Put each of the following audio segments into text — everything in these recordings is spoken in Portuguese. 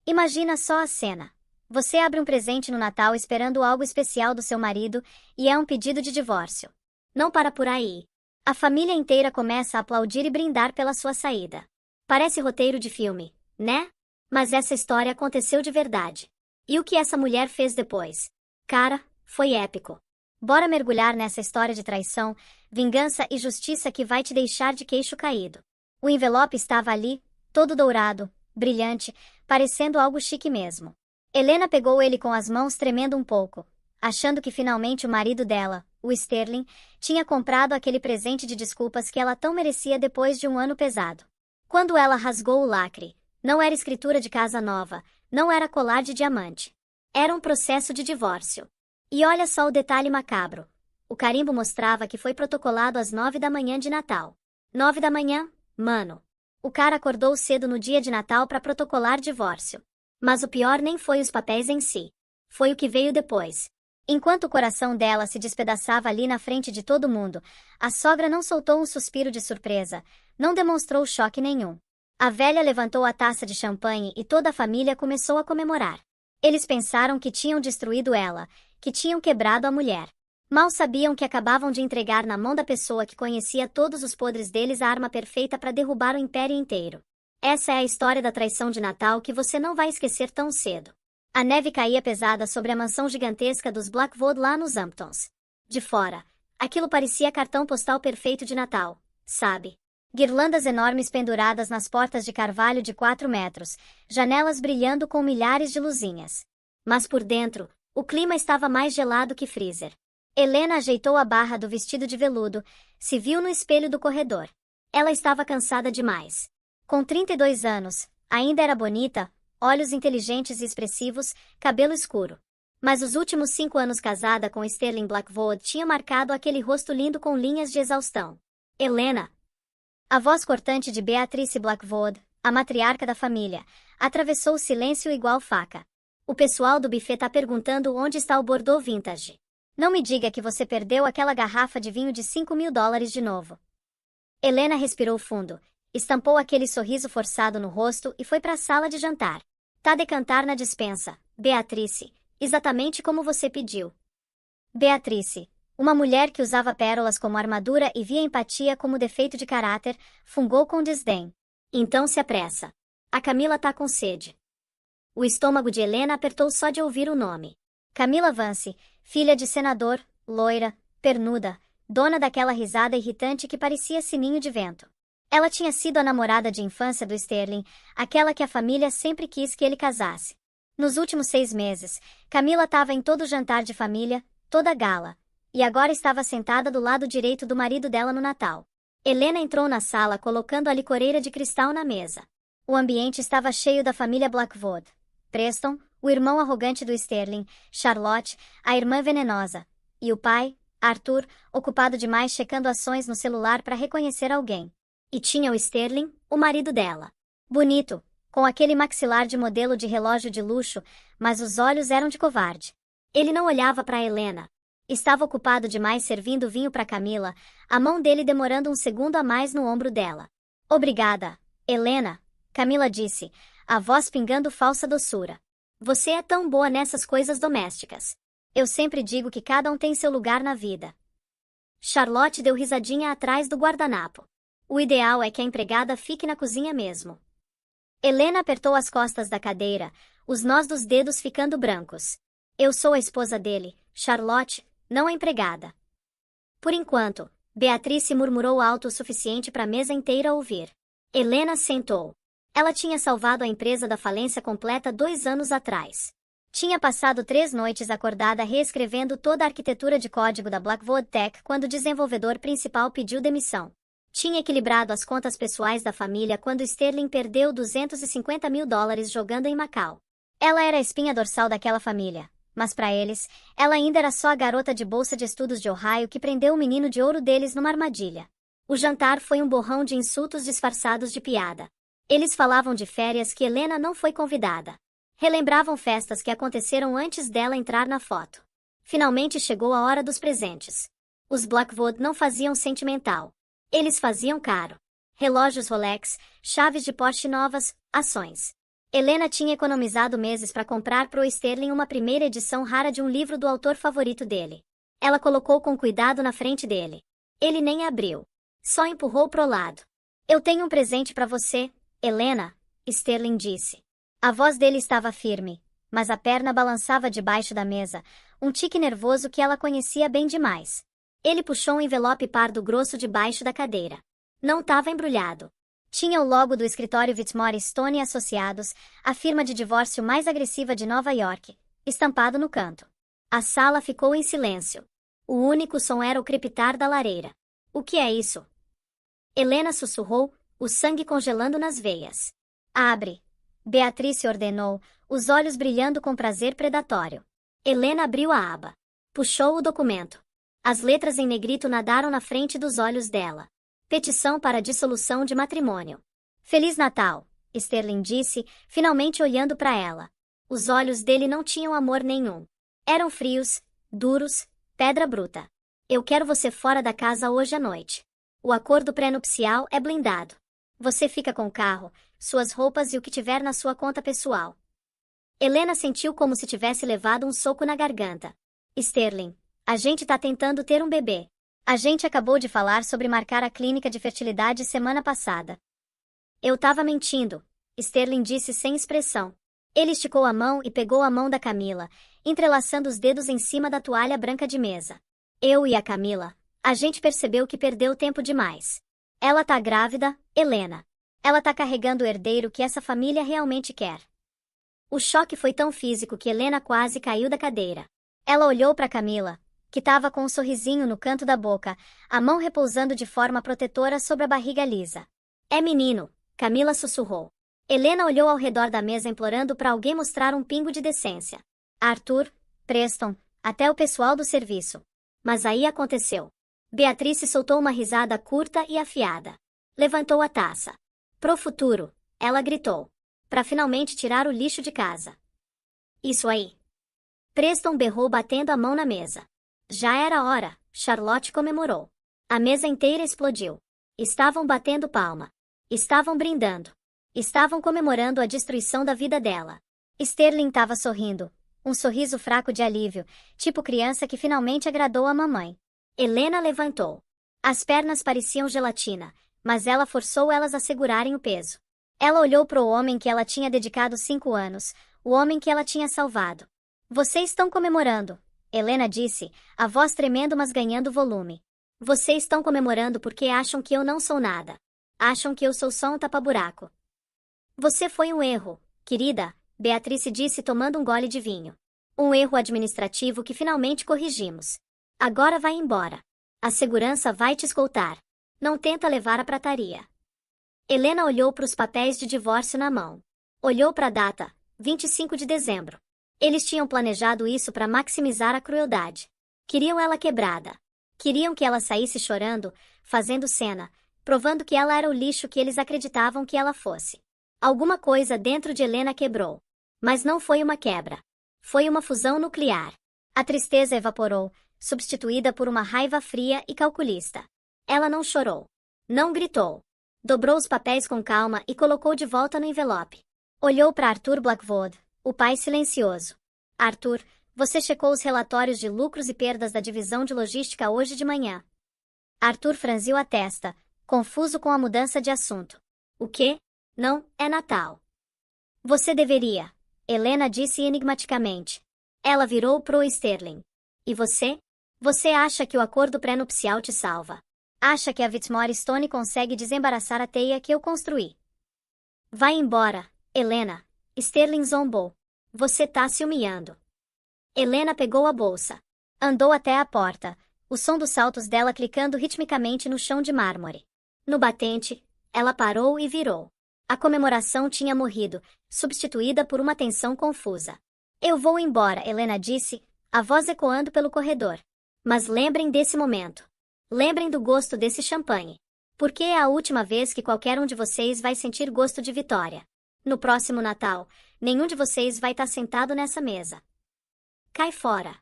Imagina só a cena. Você abre um presente no Natal esperando algo especial do seu marido e é um pedido de divórcio. Não para por aí. A família inteira começa a aplaudir e brindar pela sua saída. Parece roteiro de filme, né? Mas essa história aconteceu de verdade. E o que essa mulher fez depois? Cara, foi épico. Bora mergulhar nessa história de traição, vingança e justiça que vai te deixar de queixo caído. O envelope estava ali, todo dourado, brilhante, parecendo algo chique mesmo. Helena pegou ele com as mãos tremendo um pouco, achando que finalmente o marido dela, o Sterling, tinha comprado aquele presente de desculpas que ela tão merecia depois de um ano pesado. Quando ela rasgou o lacre, não era escritura de casa nova, não era colar de diamante. Era um processo de divórcio. E olha só o detalhe macabro. O carimbo mostrava que foi protocolado às 9 da manhã de Natal. 9 da manhã? Mano. O cara acordou cedo no dia de Natal para protocolar divórcio. Mas o pior nem foi os papéis em si. Foi o que veio depois. Enquanto o coração dela se despedaçava ali na frente de todo mundo, a sogra não soltou um suspiro de surpresa, não demonstrou choque nenhum. A velha levantou a taça de champanhe e toda a família começou a comemorar. Eles pensaram que tinham destruído ela, que tinham quebrado a mulher. Mal sabiam que acabavam de entregar na mão da pessoa que conhecia todos os podres deles a arma perfeita para derrubar o império inteiro. Essa é a história da traição de Natal que você não vai esquecer tão cedo. A neve caía pesada sobre a mansão gigantesca dos Blackwood lá nos Hamptons. De fora, aquilo parecia cartão postal perfeito de Natal, sabe? Guirlandas enormes penduradas nas portas de carvalho de 4 metros, janelas brilhando com milhares de luzinhas. Mas por dentro, o clima estava mais gelado que freezer. Helena ajeitou a barra do vestido de veludo, se viu no espelho do corredor. Ela estava cansada demais. Com 32 anos, ainda era bonita, olhos inteligentes e expressivos, cabelo escuro. Mas os últimos 5 anos casada com Sterling Blackwood tinham marcado aquele rosto lindo com linhas de exaustão. Helena. A voz cortante de Beatrice Blackwood, a matriarca da família, atravessou o silêncio igual faca. O pessoal do buffet tá perguntando onde está o Bordeaux Vintage. Não me diga que você perdeu aquela garrafa de vinho de $5.000 de novo. Helena respirou fundo, estampou aquele sorriso forçado no rosto e foi para a sala de jantar. Tá a decantar na despensa, Beatrice, exatamente como você pediu. Beatrice, uma mulher que usava pérolas como armadura e via empatia como defeito de caráter, fungou com desdém. Então se apressa. A Camila tá com sede. O estômago de Helena apertou só de ouvir o nome. Camila Vance, filha de senador, loira, pernuda, dona daquela risada irritante que parecia sininho de vento. Ela tinha sido a namorada de infância do Sterling, aquela que a família sempre quis que ele casasse. Nos últimos 6 meses, Camila estava em todo jantar de família, toda gala, e agora estava sentada do lado direito do marido dela no Natal. Helena entrou na sala colocando a licoreira de cristal na mesa. O ambiente estava cheio da família Blackwood. Preston, o irmão arrogante do Sterling, Charlotte, a irmã venenosa, e o pai, Arthur, ocupado demais checando ações no celular para reconhecer alguém. E tinha o Sterling, o marido dela. Bonito, com aquele maxilar de modelo de relógio de luxo, mas os olhos eram de covarde. Ele não olhava para Helena. Estava ocupado demais servindo vinho para Camila, a mão dele demorando um segundo a mais no ombro dela. Obrigada, Helena, Camila disse, a voz pingando falsa doçura. Você é tão boa nessas coisas domésticas. Eu sempre digo que cada um tem seu lugar na vida. Charlotte deu risadinha atrás do guardanapo. O ideal é que a empregada fique na cozinha mesmo. Helena apertou as costas da cadeira, os nós dos dedos ficando brancos. Eu sou a esposa dele, Charlotte, não a empregada. Por enquanto, Beatrice murmurou alto o suficiente para a mesa inteira ouvir. Helena sentou. Ela tinha salvado a empresa da falência completa 2 anos atrás. Tinha passado 3 noites acordada reescrevendo toda a arquitetura de código da Blackwood Tech quando o desenvolvedor principal pediu demissão. Tinha equilibrado as contas pessoais da família quando Sterling perdeu $250.000 jogando em Macau. Ela era a espinha dorsal daquela família, mas para eles, ela ainda era só a garota de bolsa de estudos de Ohio que prendeu o menino de ouro deles numa armadilha. O jantar foi um borrão de insultos disfarçados de piada. Eles falavam de férias que Helena não foi convidada. Relembravam festas que aconteceram antes dela entrar na foto. Finalmente chegou a hora dos presentes. Os Blackwood não faziam sentimental. Eles faziam caro. Relógios Rolex, chaves de Porsche novas, ações. Helena tinha economizado meses para comprar pro Sterling uma primeira edição rara de um livro do autor favorito dele. Ela colocou com cuidado na frente dele. Ele nem abriu. Só empurrou pro lado. Eu tenho um presente para você, Helena, Sterling disse. A voz dele estava firme, mas a perna balançava debaixo da mesa, um tique nervoso que ela conhecia bem demais. Ele puxou um envelope pardo grosso debaixo da cadeira. Não estava embrulhado. Tinha o logo do escritório Whitmore Stone e Associados, a firma de divórcio mais agressiva de Nova York, estampado no canto. A sala ficou em silêncio. O único som era o crepitar da lareira. O que é isso? Helena sussurrou, o sangue congelando nas veias. Abre. Beatrice ordenou, os olhos brilhando com prazer predatório. Helena abriu a aba. Puxou o documento. As letras em negrito nadaram na frente dos olhos dela. Petição para dissolução de matrimônio. Feliz Natal, Sterling disse, finalmente olhando para ela. Os olhos dele não tinham amor nenhum. Eram frios, duros, pedra bruta. Eu quero você fora da casa hoje à noite. O acordo pré-nupcial é blindado. Você fica com o carro, suas roupas e o que tiver na sua conta pessoal. Helena sentiu como se tivesse levado um soco na garganta. Sterling, a gente tá tentando ter um bebê. A gente acabou de falar sobre marcar a clínica de fertilidade semana passada. Eu tava mentindo, Sterling disse sem expressão. Ele esticou a mão e pegou a mão da Camila, entrelaçando os dedos em cima da toalha branca de mesa. Eu e a Camila, a gente percebeu que perdeu tempo demais. Ela tá grávida, Helena. Ela tá carregando o herdeiro que essa família realmente quer. O choque foi tão físico que Helena quase caiu da cadeira. Ela olhou para Camila, que estava com um sorrisinho no canto da boca, a mão repousando de forma protetora sobre a barriga lisa. É menino, Camila sussurrou. Helena olhou ao redor da mesa implorando para alguém mostrar um pingo de decência. Arthur, Preston, até o pessoal do serviço. Mas aí aconteceu. Beatrice soltou uma risada curta e afiada. Levantou a taça. Pro futuro, ela gritou. Para finalmente tirar o lixo de casa. Isso aí. Preston berrou batendo a mão na mesa. Já era hora, Charlotte comemorou. A mesa inteira explodiu. Estavam batendo palma. Estavam brindando. Estavam comemorando a destruição da vida dela. Sterling estava sorrindo, um sorriso fraco de alívio, tipo criança que finalmente agradou a mamãe. Helena levantou. As pernas pareciam gelatina, mas ela forçou elas a segurarem o peso. Ela olhou para o homem que ela tinha dedicado 5 anos, o homem que ela tinha salvado. Vocês estão comemorando, Helena disse, a voz tremendo mas ganhando volume. Vocês estão comemorando porque acham que eu não sou nada. Acham que eu sou só um tapa-buraco. Você foi um erro, querida, Beatrice disse tomando um gole de vinho. Um erro administrativo que finalmente corrigimos. Agora vai embora. A segurança vai te escoltar. Não tenta levar a prataria. Helena olhou para os papéis de divórcio na mão. Olhou para a data, 25 de dezembro. Eles tinham planejado isso para maximizar a crueldade. Queriam ela quebrada. Queriam que ela saísse chorando, fazendo cena, provando que ela era o lixo que eles acreditavam que ela fosse. Alguma coisa dentro de Helena quebrou. Mas não foi uma quebra. Foi uma fusão nuclear. A tristeza evaporou, substituída por uma raiva fria e calculista. Ela não chorou. Não gritou. Dobrou os papéis com calma e colocou de volta no envelope. Olhou para Arthur Blackwood, o pai silencioso. Arthur, você checou os relatórios de lucros e perdas da divisão de logística hoje de manhã. Arthur franziu a testa, confuso com a mudança de assunto. O quê? Não, é Natal. Você deveria, Helena disse enigmaticamente. Ela virou pro Sterling. E você? Você acha que o acordo pré-nupcial te salva? Acha que a Whitmore Stone consegue desembaraçar a teia que eu construí? Vai embora, Helena. Sterling zombou. Você tá se humilhando. Helena pegou a bolsa. Andou até a porta, o som dos saltos dela clicando ritmicamente no chão de mármore. No batente, ela parou e virou. A comemoração tinha morrido, substituída por uma tensão confusa. Eu vou embora, Helena disse, a voz ecoando pelo corredor. Mas lembrem desse momento. Lembrem do gosto desse champanhe. Porque é a última vez que qualquer um de vocês vai sentir gosto de vitória. No próximo Natal, nenhum de vocês vai estar sentado nessa mesa. Cai fora.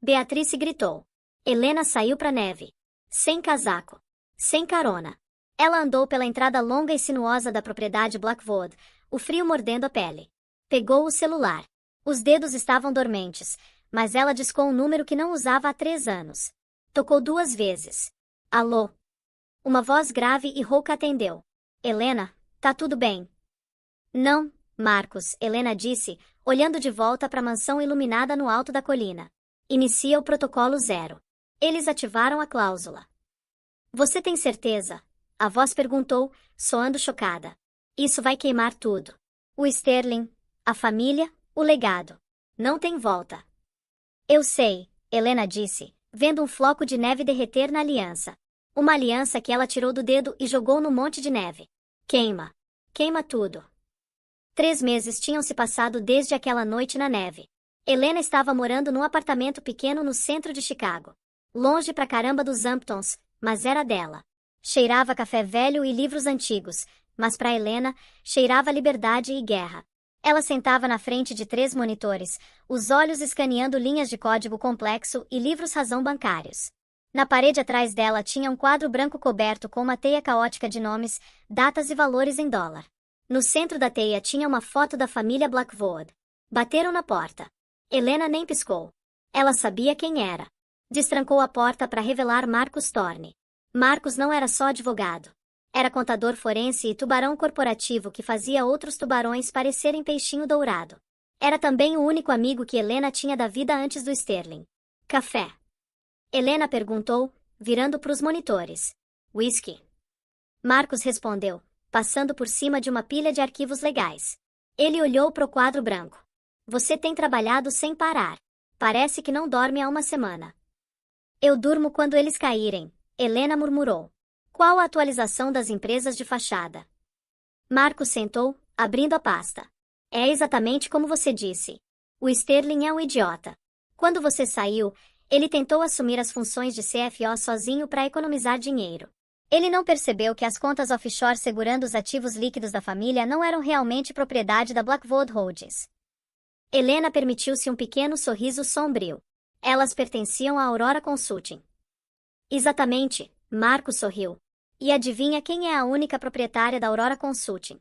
Beatrice gritou. Helena saiu para a neve. Sem casaco. Sem carona. Ela andou pela entrada longa e sinuosa da propriedade Blackwood, o frio mordendo a pele. Pegou o celular. Os dedos estavam dormentes, mas ela discou um número que não usava há 3 anos. Tocou 2 vezes. Alô? Uma voz grave e rouca atendeu. Helena, tá tudo bem? Não, Marcos, Helena disse, olhando de volta para a mansão iluminada no alto da colina. Inicia o protocolo 0. Eles ativaram a cláusula. Você tem certeza? A voz perguntou, soando chocada. Isso vai queimar tudo. O Sterling, a família, o legado. Não tem volta. Eu sei, Helena disse, vendo um floco de neve derreter na aliança. Uma aliança que ela tirou do dedo e jogou no monte de neve. Queima. Queima tudo. 3 meses tinham se passado desde aquela noite na neve. Helena estava morando num apartamento pequeno no centro de Chicago. Longe pra caramba dos Hamptons, mas era dela. Cheirava café velho e livros antigos, mas para Helena, cheirava liberdade e guerra. Ela sentava na frente de 3 monitores, os olhos escaneando linhas de código complexo e livros razão bancários. Na parede atrás dela tinha um quadro branco coberto com uma teia caótica de nomes, datas e valores em dólar. No centro da teia tinha uma foto da família Blackwood. Bateram na porta. Helena nem piscou. Ela sabia quem era. Destrancou a porta para revelar Marcus Thorne. Marcos não era só advogado. Era contador forense e tubarão corporativo que fazia outros tubarões parecerem peixinho dourado. Era também o único amigo que Helena tinha da vida antes do Sterling. Café. Helena perguntou, virando para os monitores. Whisky. Marcos respondeu, passando por cima de uma pilha de arquivos legais. Ele olhou para o quadro branco. Você tem trabalhado sem parar. Parece que não dorme há uma semana. Eu durmo quando eles caírem, Helena murmurou. Qual a atualização das empresas de fachada? Marcos sentou, abrindo a pasta. É exatamente como você disse. O Sterling é um idiota. Quando você saiu, ele tentou assumir as funções de CFO sozinho para economizar dinheiro. Ele não percebeu que as contas offshore segurando os ativos líquidos da família não eram realmente propriedade da Blackwood Holdings. Helena permitiu-se um pequeno sorriso sombrio. Elas pertenciam à Aurora Consulting. Exatamente, Marcos sorriu. E adivinha quem é a única proprietária da Aurora Consulting?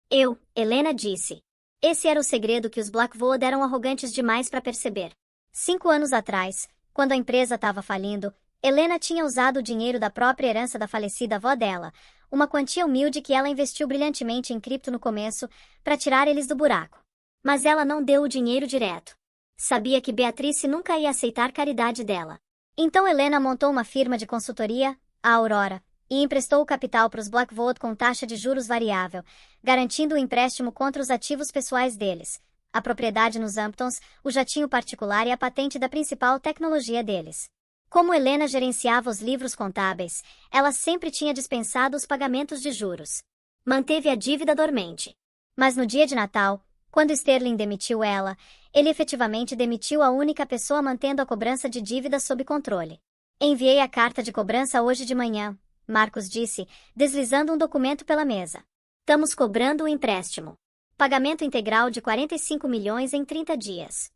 Eu, Helena disse. Esse era o segredo que os Blackwood eram arrogantes demais para perceber. 5 anos atrás, quando a empresa estava falindo, Helena tinha usado o dinheiro da própria herança da falecida avó dela, uma quantia humilde que ela investiu brilhantemente em cripto no começo, para tirar eles do buraco. Mas ela não deu o dinheiro direto. Sabia que Beatrice nunca ia aceitar caridade dela. Então Helena montou uma firma de consultoria, a Aurora, e emprestou o capital para os Blackwood com taxa de juros variável, garantindo o empréstimo contra os ativos pessoais deles, a propriedade nos Hamptons, o jatinho particular e a patente da principal tecnologia deles. Como Helena gerenciava os livros contábeis, ela sempre tinha dispensado os pagamentos de juros. Manteve a dívida dormente. Mas no dia de Natal, quando Sterling demitiu ela, ele efetivamente demitiu a única pessoa mantendo a cobrança de dívida sob controle. Enviei a carta de cobrança hoje de manhã, Marcos disse, deslizando um documento pela mesa. Estamos cobrando o empréstimo. Pagamento integral de 45 milhões em 30 dias.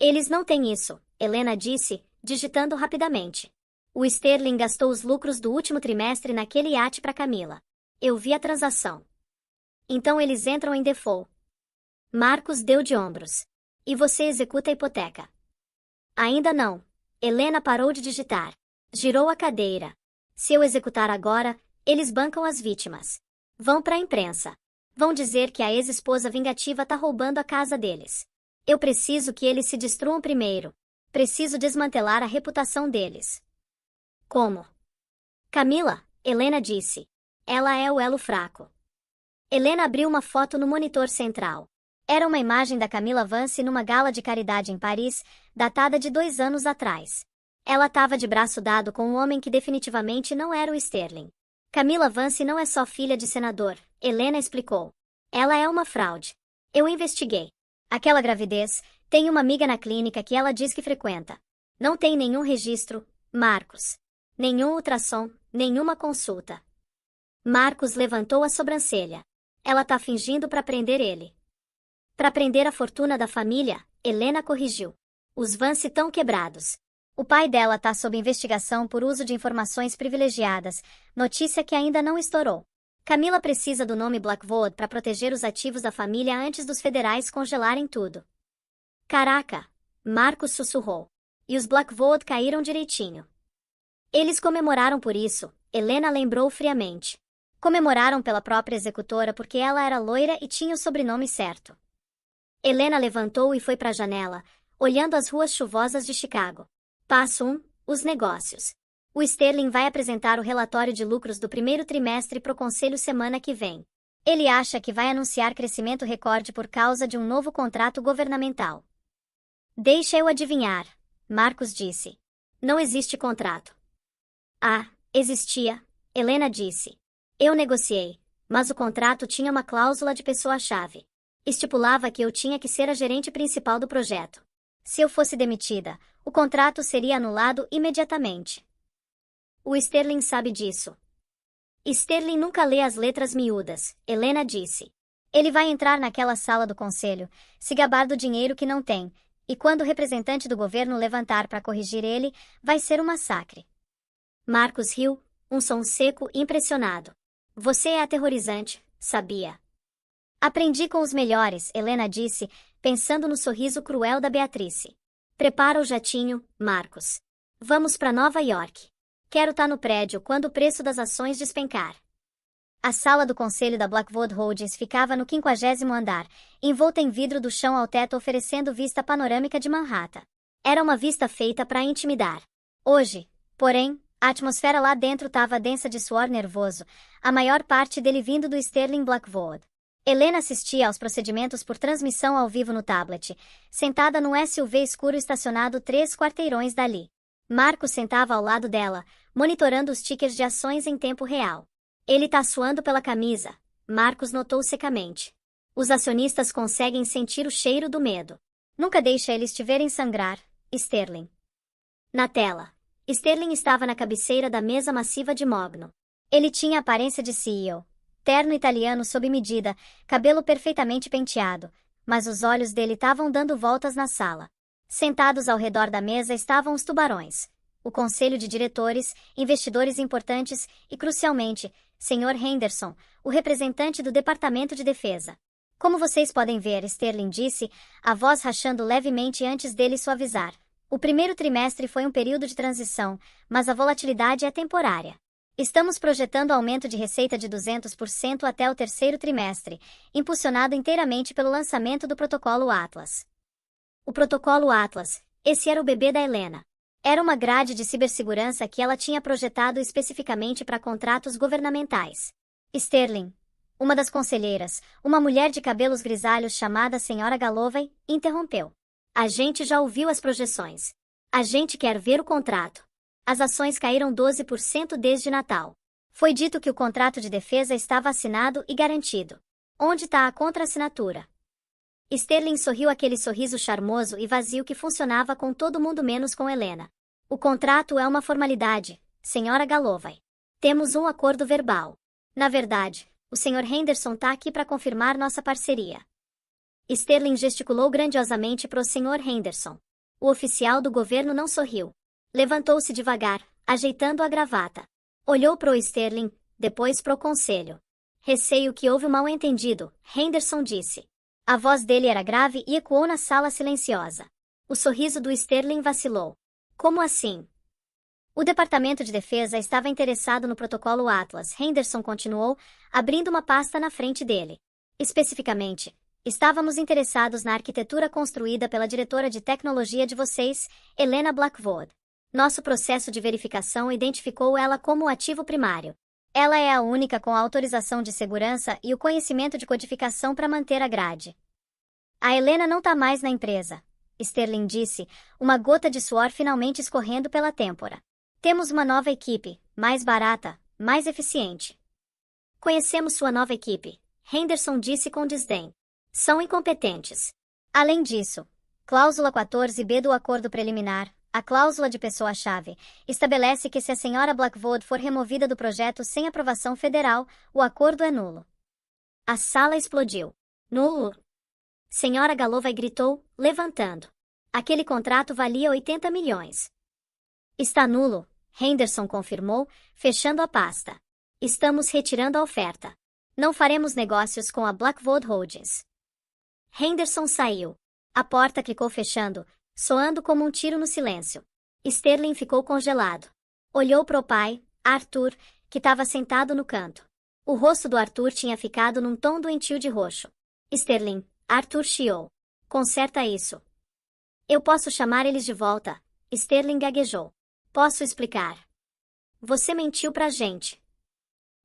Eles não têm isso, Helena disse, digitando rapidamente. O Sterling gastou os lucros do último trimestre naquele iate para Camila. Eu vi a transação. Então eles entram em default. Marcos deu de ombros. E você executa a hipoteca? Ainda não. Helena parou de digitar. Girou a cadeira. Se eu executar agora, eles bancam as vítimas. Vão para a imprensa. Vão dizer que a ex-esposa vingativa tá roubando a casa deles. Eu preciso que eles se destruam primeiro. Preciso desmantelar a reputação deles. Como? Camila, Helena disse. Ela é o elo fraco. Helena abriu uma foto no monitor central. Era uma imagem da Camila Vance numa gala de caridade em Paris, datada de 2 anos atrás. Ela estava de braço dado com um homem que definitivamente não era o Sterling. Camila Vance não é só filha de senador, Helena explicou. Ela é uma fraude. Eu investiguei. Aquela gravidez, tem uma amiga na clínica que ela diz que frequenta. Não tem nenhum registro, Marcos. Nenhum ultrassom, nenhuma consulta. Marcos levantou a sobrancelha. Ela tá fingindo para prender ele. Para prender a fortuna da família, Helena corrigiu. Os Vance estão quebrados. O pai dela tá sob investigação por uso de informações privilegiadas, notícia que ainda não estourou. Camila precisa do nome Blackwood para proteger os ativos da família antes dos federais congelarem tudo. Caraca! Marcos sussurrou. E os Blackwood caíram direitinho. Eles comemoraram por isso, Helena lembrou friamente. Comemoraram pela própria executora porque ela era loira e tinha o sobrenome certo. Helena levantou e foi para a janela, olhando as ruas chuvosas de Chicago. Passo 1. Os negócios. O Sterling vai apresentar o relatório de lucros do primeiro trimestre pro conselho semana que vem. Ele acha que vai anunciar crescimento recorde por causa de um novo contrato governamental. Deixa eu adivinhar, Marcos disse. Não existe contrato. Ah, existia, Helena disse. Eu negociei, mas o contrato tinha uma cláusula de pessoa-chave. Estipulava que eu tinha que ser a gerente principal do projeto. Se eu fosse demitida, o contrato seria anulado imediatamente. O Sterling sabe disso. Sterling nunca lê as letras miúdas, Helena disse. Ele vai entrar naquela sala do conselho, se gabar do dinheiro que não tem, e quando o representante do governo levantar para corrigir ele, vai ser um massacre. Marcos riu, um som seco e impressionado. Você é aterrorizante, sabia? Aprendi com os melhores, Helena disse, pensando no sorriso cruel da Beatrice. Prepara o jatinho, Marcos. Vamos para Nova York. Quero estar no prédio quando o preço das ações despencar. A sala do conselho da Blackwood Holdings ficava no 50º andar, envolta em vidro do chão ao teto oferecendo vista panorâmica de Manhattan. Era uma vista feita para intimidar. Hoje, porém, a atmosfera lá dentro estava densa de suor nervoso, a maior parte dele vindo do Sterling Blackwood. Helena assistia aos procedimentos por transmissão ao vivo no tablet, sentada num SUV escuro estacionado 3 quarteirões dali. Marcos sentava ao lado dela, monitorando os tickers de ações em tempo real. Ele tá suando pela camisa, Marcos notou secamente. Os acionistas conseguem sentir o cheiro do medo. Nunca deixa eles te verem sangrar, Sterling. Na tela, Sterling estava na cabeceira da mesa massiva de mogno. Ele tinha a aparência de CEO, terno italiano sob medida, cabelo perfeitamente penteado, mas os olhos dele estavam dando voltas na sala. Sentados ao redor da mesa estavam os tubarões, o conselho de diretores, investidores importantes e, crucialmente, Sr. Henderson, o representante do Departamento de Defesa. Como vocês podem ver, Sterling disse, a voz rachando levemente antes dele suavizar. O primeiro trimestre foi um período de transição, mas a volatilidade é temporária. Estamos projetando aumento de receita de 200% até o terceiro trimestre, impulsionado inteiramente pelo lançamento do protocolo Atlas. O protocolo Atlas, esse era o bebê da Helena. Era uma grade de cibersegurança que ela tinha projetado especificamente para contratos governamentais. Sterling, uma das conselheiras, uma mulher de cabelos grisalhos chamada Sra. Galloway, interrompeu. A gente já ouviu as projeções. A gente quer ver o contrato. As ações caíram 12% desde Natal. Foi dito que o contrato de defesa estava assinado e garantido. Onde está a contraassinatura? Sterling sorriu aquele sorriso charmoso e vazio que funcionava com todo mundo menos com Helena. O contrato é uma formalidade, Sra. Galloway. Temos um acordo verbal. Na verdade, o Sr. Henderson está aqui para confirmar nossa parceria. Sterling gesticulou grandiosamente para o Sr. Henderson. O oficial do governo não sorriu. Levantou-se devagar, ajeitando a gravata. Olhou para o Sterling, depois para o conselho. Receio que houve um mal-entendido, Henderson disse. A voz dele era grave e ecoou na sala silenciosa. O sorriso do Sterling vacilou. Como assim? O Departamento de Defesa estava interessado no protocolo Atlas, Henderson continuou, abrindo uma pasta na frente dele. Especificamente, estávamos interessados na arquitetura construída pela diretora de tecnologia de vocês, Helena Blackwood. Nosso processo de verificação identificou ela como o ativo primário. Ela é a única com a autorização de segurança e o conhecimento de codificação para manter a grade. A Helena não está mais na empresa, Sterling disse, uma gota de suor finalmente escorrendo pela têmpora. Temos uma nova equipe, mais barata, mais eficiente. Conhecemos sua nova equipe, Henderson disse com desdém. São incompetentes. Além disso, cláusula 14b do acordo preliminar, a cláusula de pessoa-chave, estabelece que se a Sra. Blackwood for removida do projeto sem aprovação federal, o acordo é nulo. A sala explodiu. Nulo? Sra. Galloway gritou, levantando. Aquele contrato valia 80 milhões. Está nulo, Henderson confirmou, fechando a pasta. Estamos retirando a oferta. Não faremos negócios com a Blackwood Holdings. Henderson saiu. A porta clicou fechando, soando como um tiro no silêncio. Sterling ficou congelado. Olhou para o pai, Arthur, que estava sentado no canto. O rosto do Arthur tinha ficado num tom doentio de roxo. Sterling, Arthur chiou. Conserta isso. Eu posso chamar eles de volta. Sterling gaguejou. Posso explicar. Você mentiu pra gente.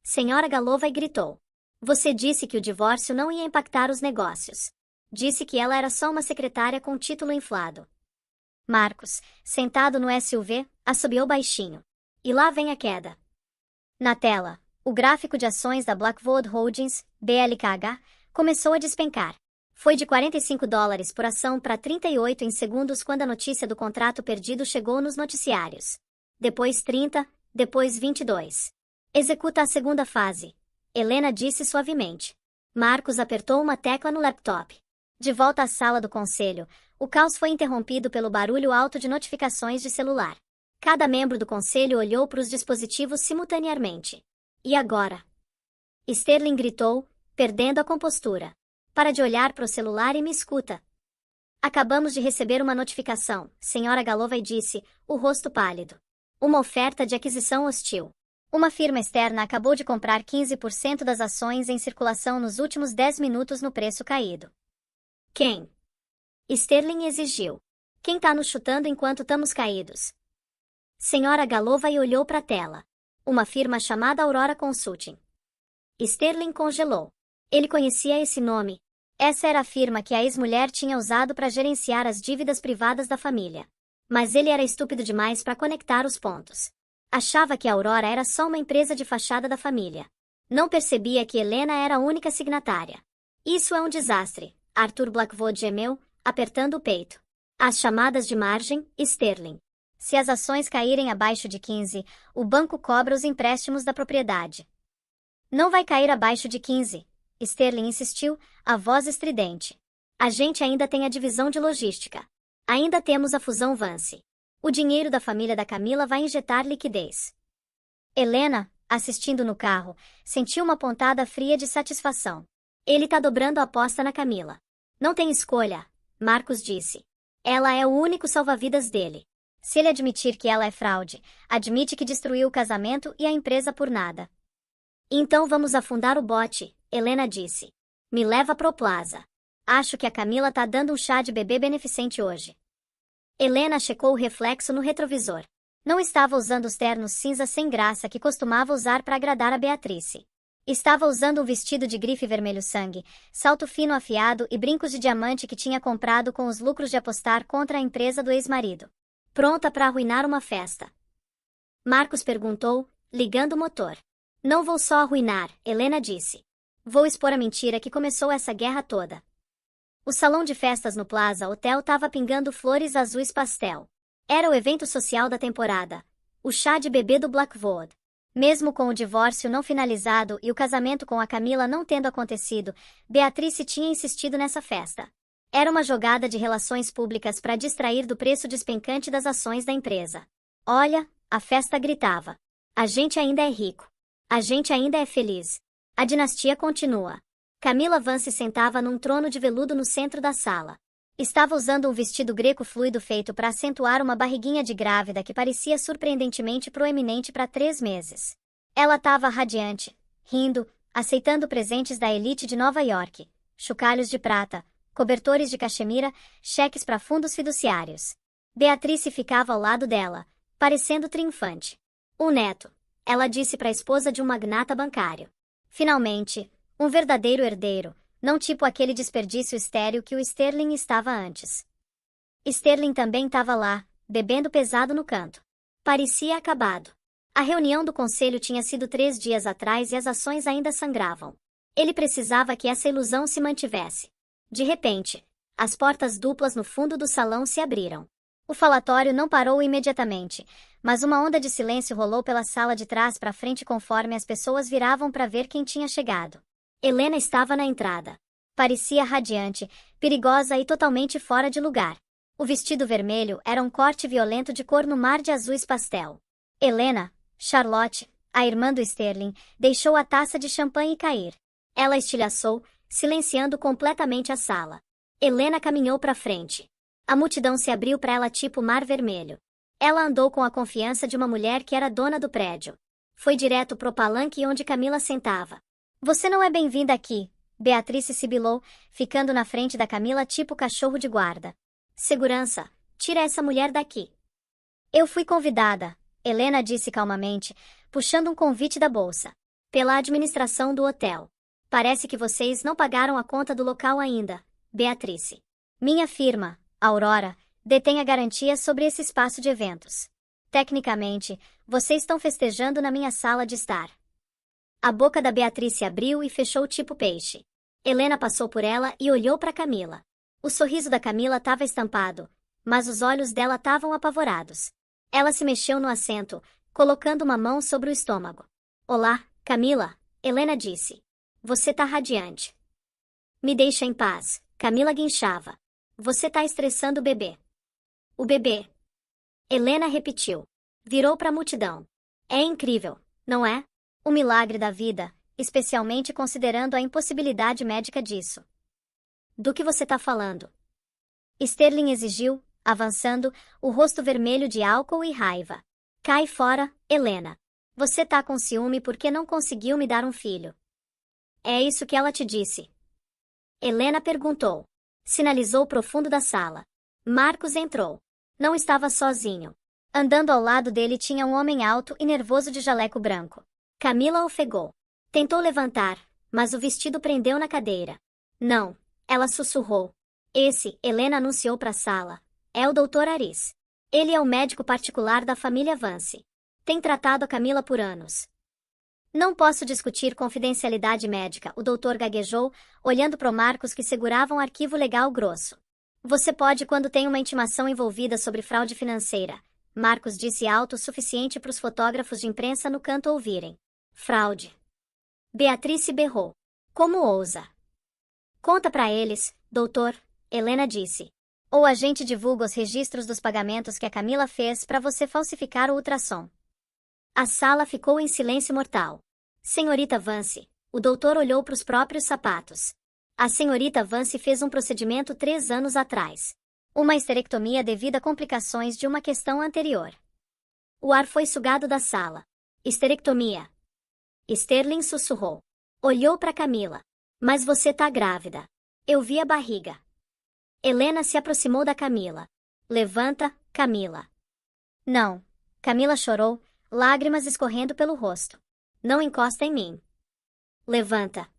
Senhora Galloway gritou. Você disse que o divórcio não ia impactar os negócios. Disse que ela era só uma secretária com título inflado. Marcos, sentado no SUV, assobiou baixinho. E lá vem a queda. Na tela, o gráfico de ações da Blackwood Holdings, BLKH, começou a despencar. Foi de $45 por ação para 38 em segundos quando a notícia do contrato perdido chegou nos noticiários. Depois 30, depois 22. Executa a segunda fase. Helena disse suavemente. Marcos apertou uma tecla no laptop. De volta à sala do conselho, o caos foi interrompido pelo barulho alto de notificações de celular. Cada membro do conselho olhou para os dispositivos simultaneamente. E agora? Sterling gritou, perdendo a compostura. Para de olhar para o celular e me escuta. Acabamos de receber uma notificação, Sra. Galloway disse, o rosto pálido. Uma oferta de aquisição hostil. Uma firma externa acabou de comprar 15% das ações em circulação nos últimos 10 minutos no preço caído. Quem? Sterling exigiu. Quem tá nos chutando enquanto estamos caídos? Sra. Galloway olhou para a tela. Uma firma chamada Aurora Consulting. Sterling congelou. Ele conhecia esse nome. Essa era a firma que a ex-mulher tinha usado para gerenciar as dívidas privadas da família. Mas ele era estúpido demais para conectar os pontos. Achava que a Aurora era só uma empresa de fachada da família. Não percebia que Helena era a única signatária. Isso é um desastre, Arthur Blackwood gemeu, apertando o peito. As chamadas de margem, Sterling. Se as ações caírem abaixo de 15, o banco cobra os empréstimos da propriedade. Não vai cair abaixo de 15, Sterling insistiu, a voz estridente. A gente ainda tem a divisão de logística. Ainda temos a fusão Vance. O dinheiro da família da Camila vai injetar liquidez. Helena, assistindo no carro, sentiu uma pontada fria de satisfação. Ele tá dobrando a aposta na Camila. Não tem escolha, Marcos disse. Ela é o único salva-vidas dele. Se ele admitir que ela é fraude, admite que destruiu o casamento e a empresa por nada. Então vamos afundar o bote, Helena disse. Me leva pro Plaza. Acho que a Camila tá dando um chá de bebê beneficente hoje. Helena checou o reflexo no retrovisor. Não estava usando os ternos cinza sem graça que costumava usar para agradar a Beatrice. Estava usando um vestido de grife vermelho sangue, salto fino afiado e brincos de diamante que tinha comprado com os lucros de apostar contra a empresa do ex-marido. Pronta para arruinar uma festa. Marcos perguntou, ligando o motor. Não vou só arruinar, Helena disse. Vou expor a mentira que começou essa guerra toda. O salão de festas no Plaza Hotel estava pingando flores azuis pastel. Era o evento social da temporada. O chá de bebê do Blackwood. Mesmo com o divórcio não finalizado e o casamento com a Camila não tendo acontecido, Beatrice tinha insistido nessa festa. Era uma jogada de relações públicas para distrair do preço despencante das ações da empresa. Olha, a festa gritava. A gente ainda é rico. A gente ainda é feliz. A dinastia continua. Camila Vance sentava num trono de veludo no centro da sala. Estava usando um vestido greco fluido feito para acentuar uma barriguinha de grávida que parecia surpreendentemente proeminente para 3 meses. Ela estava radiante, rindo, aceitando presentes da elite de Nova York, chocalhos de prata, cobertores de cachemira, cheques para fundos fiduciários. Beatrice ficava ao lado dela, parecendo triunfante. O neto, ela disse para a esposa de um magnata bancário. Finalmente, um verdadeiro herdeiro, não tipo aquele desperdício estéril que o Sterling estava antes. Sterling também estava lá, bebendo pesado no canto. Parecia acabado. A reunião do conselho tinha sido 3 dias atrás e as ações ainda sangravam. Ele precisava que essa ilusão se mantivesse. De repente, as portas duplas no fundo do salão se abriram. O falatório não parou imediatamente, mas uma onda de silêncio rolou pela sala de trás para frente conforme as pessoas viravam para ver quem tinha chegado. Helena estava na entrada. Parecia radiante, perigosa e totalmente fora de lugar. O vestido vermelho era um corte violento de cor no mar de azuis pastel. Helena, Charlotte, a irmã do Sterling, deixou a taça de champanhe cair. Ela estilhaçou, silenciando completamente a sala. Helena caminhou para frente. A multidão se abriu para ela tipo mar vermelho. Ela andou com a confiança de uma mulher que era dona do prédio. Foi direto pro palanque onde Camila sentava. Você não é bem-vinda aqui, Beatriz sibilou, ficando na frente da Camila tipo cachorro de guarda. Segurança, tira essa mulher daqui. Eu fui convidada, Helena disse calmamente, puxando um convite da bolsa. Pela administração do hotel. Parece que vocês não pagaram a conta do local ainda, Beatriz. Minha firma, Aurora, detém a garantia sobre esse espaço de eventos. Tecnicamente, vocês estão festejando na minha sala de estar. A boca da Beatriz se abriu e fechou tipo peixe. Helena passou por ela e olhou para Camila. O sorriso da Camila estava estampado, mas os olhos dela estavam apavorados. Ela se mexeu no assento, colocando uma mão sobre o estômago. Olá, Camila, Helena disse. Você tá radiante. Me deixa em paz, Camila guinchava. Você tá estressando o bebê. O bebê. Helena repetiu. Virou para a multidão. É incrível, não é? O milagre da vida, especialmente considerando a impossibilidade médica disso. Do que você tá falando? Sterling exigiu, avançando, o rosto vermelho de álcool e raiva. Cai fora, Helena. Você tá com ciúme porque não conseguiu me dar um filho. É isso que ela te disse. Helena perguntou. Sinalizou o profundo da sala. Marcos entrou. Não estava sozinho. Andando ao lado dele tinha um homem alto e nervoso de jaleco branco. Camila ofegou. Tentou levantar, mas o vestido prendeu na cadeira. Não, ela sussurrou. Esse, Helena anunciou para a sala, é o Dr. Aris. Ele é o médico particular da família Vance. Tem tratado a Camila por anos. Não posso discutir confidencialidade médica, o doutor gaguejou, olhando pro Marcos que segurava um arquivo legal grosso. Você pode quando tem uma intimação envolvida sobre fraude financeira, Marcos disse alto o suficiente para os fotógrafos de imprensa no canto ouvirem. Fraude. Beatriz berrou. Como ousa? Conta para eles, doutor, Helena disse. Ou a gente divulga os registros dos pagamentos que a Camila fez para você falsificar o ultrassom. A sala ficou em silêncio mortal. Senhorita Vance, o doutor olhou para os próprios sapatos. A senhorita Vance fez um procedimento 3 anos atrás. Uma histerectomia devido a complicações de uma questão anterior. O ar foi sugado da sala. Histerectomia. Sterling sussurrou. Olhou para Camila. Mas você tá grávida. Eu vi a barriga. Helena se aproximou da Camila. Levanta, Camila. Não. Camila chorou, lágrimas escorrendo pelo rosto. Não encosta em mim. Levanta.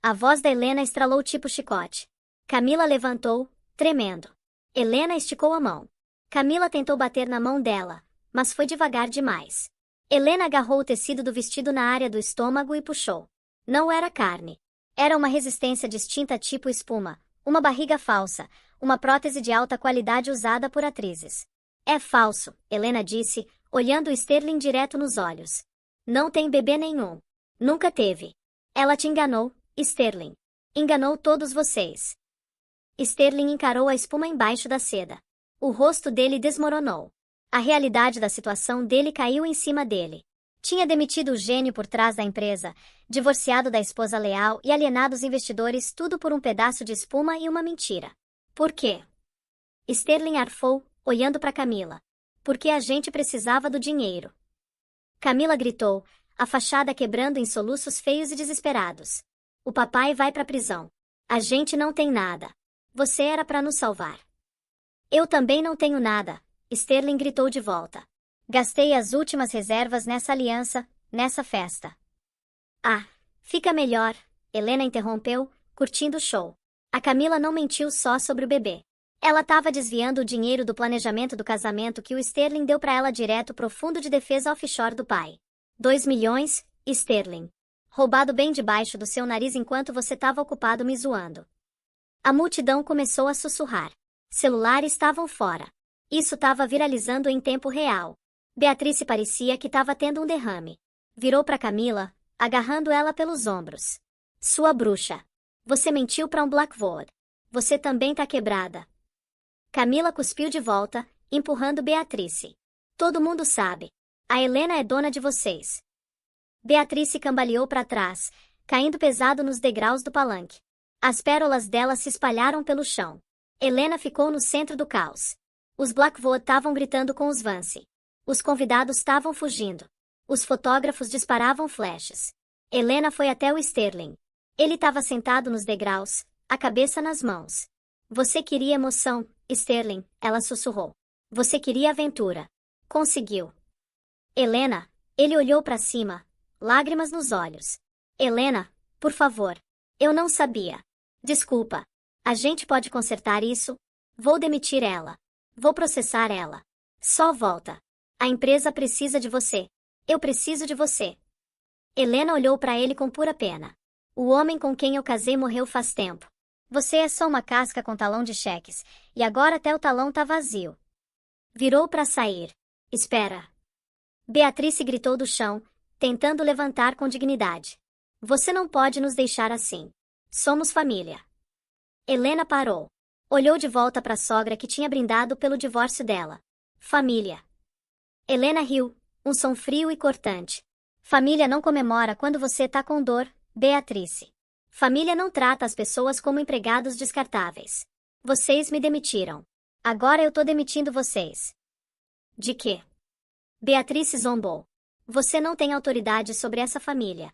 A voz da Helena estralou tipo chicote. Camila levantou, tremendo. Helena esticou a mão. Camila tentou bater na mão dela, mas foi devagar demais. Helena agarrou o tecido do vestido na área do estômago e puxou. Não era carne. Era uma resistência distinta tipo espuma, uma barriga falsa, uma prótese de alta qualidade usada por atrizes. É falso, Helena disse, olhando Sterling direto nos olhos. Não tem bebê nenhum. Nunca teve. Ela te enganou, Sterling. Enganou todos vocês. Sterling encarou a espuma embaixo da seda. O rosto dele desmoronou. A realidade da situação dele caiu em cima dele. Tinha demitido o gênio por trás da empresa, divorciado da esposa leal e alienado os investidores tudo por um pedaço de espuma e uma mentira. Por quê? Sterling arfou, olhando para Camila. Porque a gente precisava do dinheiro. Camila gritou, a fachada quebrando em soluços feios e desesperados. O papai vai pra prisão. A gente não tem nada. Você era pra nos salvar. Eu também não tenho nada, Sterling gritou de volta. Gastei as últimas reservas nessa aliança, nessa festa. Ah, fica melhor, Helena interrompeu, curtindo o show. A Camila não mentiu só sobre o bebê. Ela estava desviando o dinheiro do planejamento do casamento que o Sterling deu para ela direto pro fundo de defesa offshore do pai. 2 milhões, Sterling. Roubado bem debaixo do seu nariz enquanto você estava ocupado me zoando. A multidão começou a sussurrar. Celulares estavam fora. Isso estava viralizando em tempo real. Beatriz parecia que estava tendo um derrame. Virou para Camila, agarrando ela pelos ombros. Sua bruxa. Você mentiu para um Blackwood. Você também tá quebrada. Camila cuspiu de volta, empurrando Beatriz. Todo mundo sabe. A Helena é dona de vocês. Beatriz cambaleou para trás, caindo pesado nos degraus do palanque. As pérolas dela se espalharam pelo chão. Helena ficou no centro do caos. Os Blackwood estavam gritando com os Vance. Os convidados estavam fugindo. Os fotógrafos disparavam flashes. Helena foi até o Sterling. Ele estava sentado nos degraus, a cabeça nas mãos. Você queria emoção, Sterling, ela sussurrou. Você queria aventura. Conseguiu. Helena, ele olhou para cima, lágrimas nos olhos. Helena, por favor. Eu não sabia. Desculpa. A gente pode consertar isso? Vou demitir ela. Vou processar ela. Só volta. A empresa precisa de você. Eu preciso de você. Helena olhou para ele com pura pena. O homem com quem eu casei morreu faz tempo. Você é só uma casca com talão de cheques, e agora até o talão tá vazio. Virou para sair. Espera. Beatrice gritou do chão, tentando levantar com dignidade. Você não pode nos deixar assim. Somos família. Helena parou. Olhou de volta para a sogra que tinha brindado pelo divórcio dela. Família. Helena riu, um som frio e cortante. Família não comemora quando você tá com dor, Beatrice. Família não trata as pessoas como empregados descartáveis. Vocês me demitiram. Agora eu tô demitindo vocês. De quê? Beatrice zombou. Você não tem autoridade sobre essa família.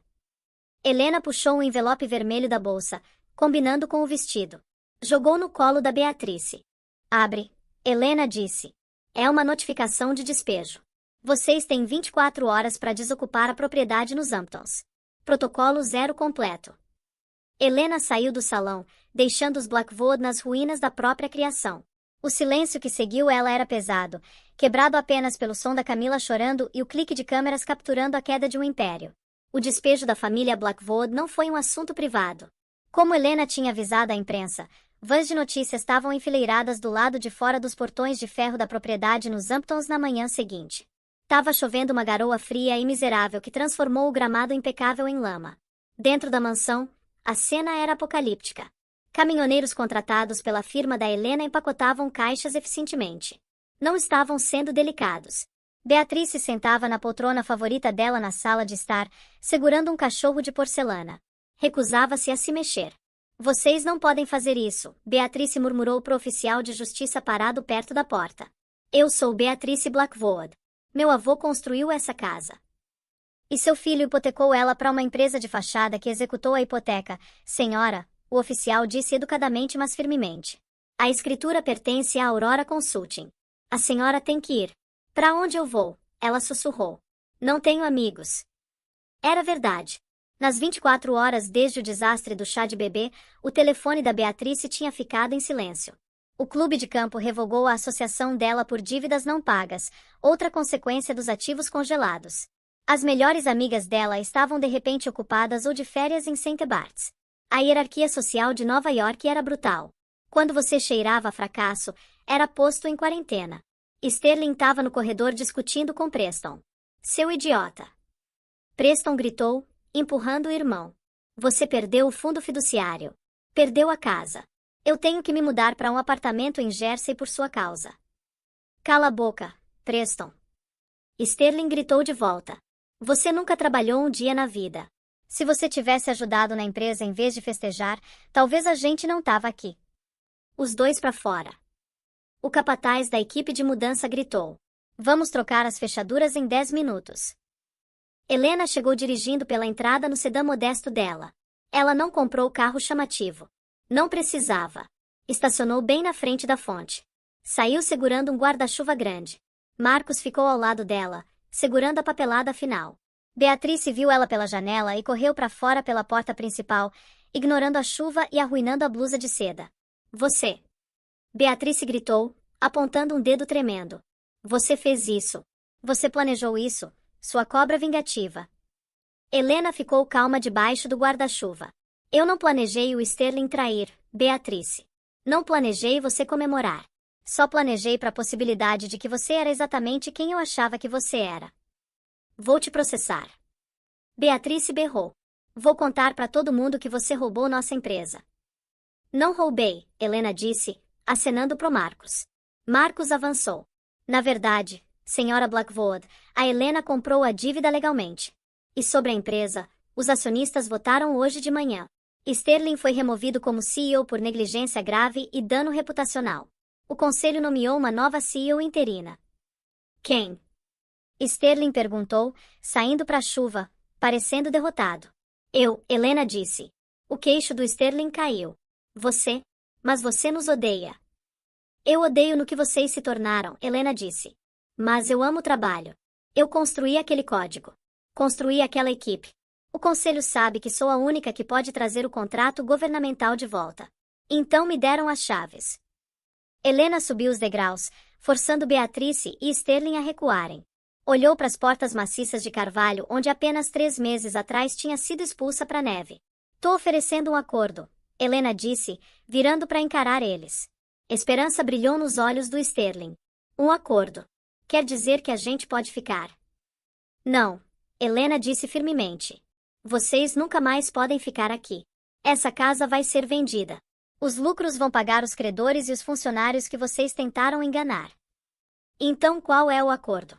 Helena puxou um envelope vermelho da bolsa, combinando com o vestido. Jogou no colo da Beatrice. Abre, Helena disse. É uma notificação de despejo. Vocês têm 24 horas para desocupar a propriedade nos Hamptons. Protocolo 0 completo. Helena saiu do salão, deixando os Blackwood nas ruínas da própria criação. O silêncio que seguiu ela era pesado, quebrado apenas pelo som da Camila chorando e o clique de câmeras capturando a queda de um império. O despejo da família Blackwood não foi um assunto privado. Como Helena tinha avisado a imprensa, vans de notícias estavam enfileiradas do lado de fora dos portões de ferro da propriedade nos Hamptons na manhã seguinte. Tava chovendo uma garoa fria e miserável que transformou o gramado impecável em lama. Dentro da mansão, a cena era apocalíptica. Caminhoneiros contratados pela firma da Helena empacotavam caixas eficientemente. Não estavam sendo delicados. Beatrice sentava na poltrona favorita dela na sala de estar, segurando um cachorro de porcelana. Recusava-se a se mexer. Vocês não podem fazer isso, Beatrice murmurou pro oficial de justiça parado perto da porta. Eu sou Beatrice Blackwood. Meu avô construiu essa casa. E seu filho hipotecou ela para uma empresa de fachada que executou a hipoteca. Senhora, o oficial disse educadamente mas firmemente. A escritura pertence à Aurora Consulting. A senhora tem que ir. Para onde eu vou? Ela sussurrou. Não tenho amigos. Era verdade. Nas 24 horas desde o desastre do chá de bebê, o telefone da Beatrice tinha ficado em silêncio. O clube de campo revogou a associação dela por dívidas não pagas, outra consequência dos ativos congelados. As melhores amigas dela estavam de repente ocupadas ou de férias em St. Barts. A hierarquia social de Nova York era brutal. Quando você cheirava a fracasso, era posto em quarentena. Sterling estava no corredor discutindo com Preston. Seu idiota! Preston gritou, empurrando o irmão. Você perdeu o fundo fiduciário. Perdeu a casa. Eu tenho que me mudar para um apartamento em Jersey por sua causa. Cala a boca, Preston. Sterling gritou de volta. Você nunca trabalhou um dia na vida. Se você tivesse ajudado na empresa em vez de festejar, talvez a gente não tava aqui. Os dois para fora. O capataz da equipe de mudança gritou. Vamos trocar as fechaduras em 10 minutos. Helena chegou dirigindo pela entrada no sedã modesto dela. Ela não comprou o carro chamativo. Não precisava. Estacionou bem na frente da fonte. Saiu segurando um guarda-chuva grande. Marcos ficou ao lado dela, segurando a papelada final. Beatrice viu ela pela janela e correu para fora pela porta principal, ignorando a chuva e arruinando a blusa de seda. Você! Beatrice gritou, apontando um dedo tremendo. Você fez isso. Você planejou isso, sua cobra vingativa. Helena ficou calma debaixo do guarda-chuva. Eu não planejei o Sterling trair, Beatrice. Não planejei você comemorar. Só planejei para a possibilidade de que você era exatamente quem eu achava que você era. Vou te processar. Beatrice berrou. Vou contar para todo mundo que você roubou nossa empresa. Não roubei, Helena disse, acenando pro Marcos. Marcos avançou. Na verdade, senhora Blackwood, a Helena comprou a dívida legalmente. E sobre a empresa, Os acionistas votaram hoje de manhã. Sterling foi removido como CEO por negligência grave e dano reputacional. O conselho nomeou uma nova CEO interina. Quem? Sterling perguntou, saindo para a chuva, parecendo derrotado. Eu, Helena disse. O queixo do Sterling caiu. Você? Mas você nos odeia. Eu odeio no que vocês se tornaram, Helena disse. Mas eu amo o trabalho. Eu construí aquele código. Construí aquela equipe. O conselho sabe que sou a única que pode trazer o contrato governamental de volta. Então me deram as chaves. Helena subiu os degraus, forçando Beatrice e Sterling a recuarem. Olhou para as portas maciças de carvalho onde apenas 3 meses atrás tinha sido expulsa para a neve. Tô oferecendo um acordo, Helena disse, virando para encarar eles. Esperança brilhou nos olhos do Sterling. Um acordo. Quer dizer que a gente pode ficar? Não, Helena disse firmemente. Vocês nunca mais podem ficar aqui. Essa casa vai ser vendida. Os lucros vão pagar os credores e os funcionários que vocês tentaram enganar. Então qual é o acordo?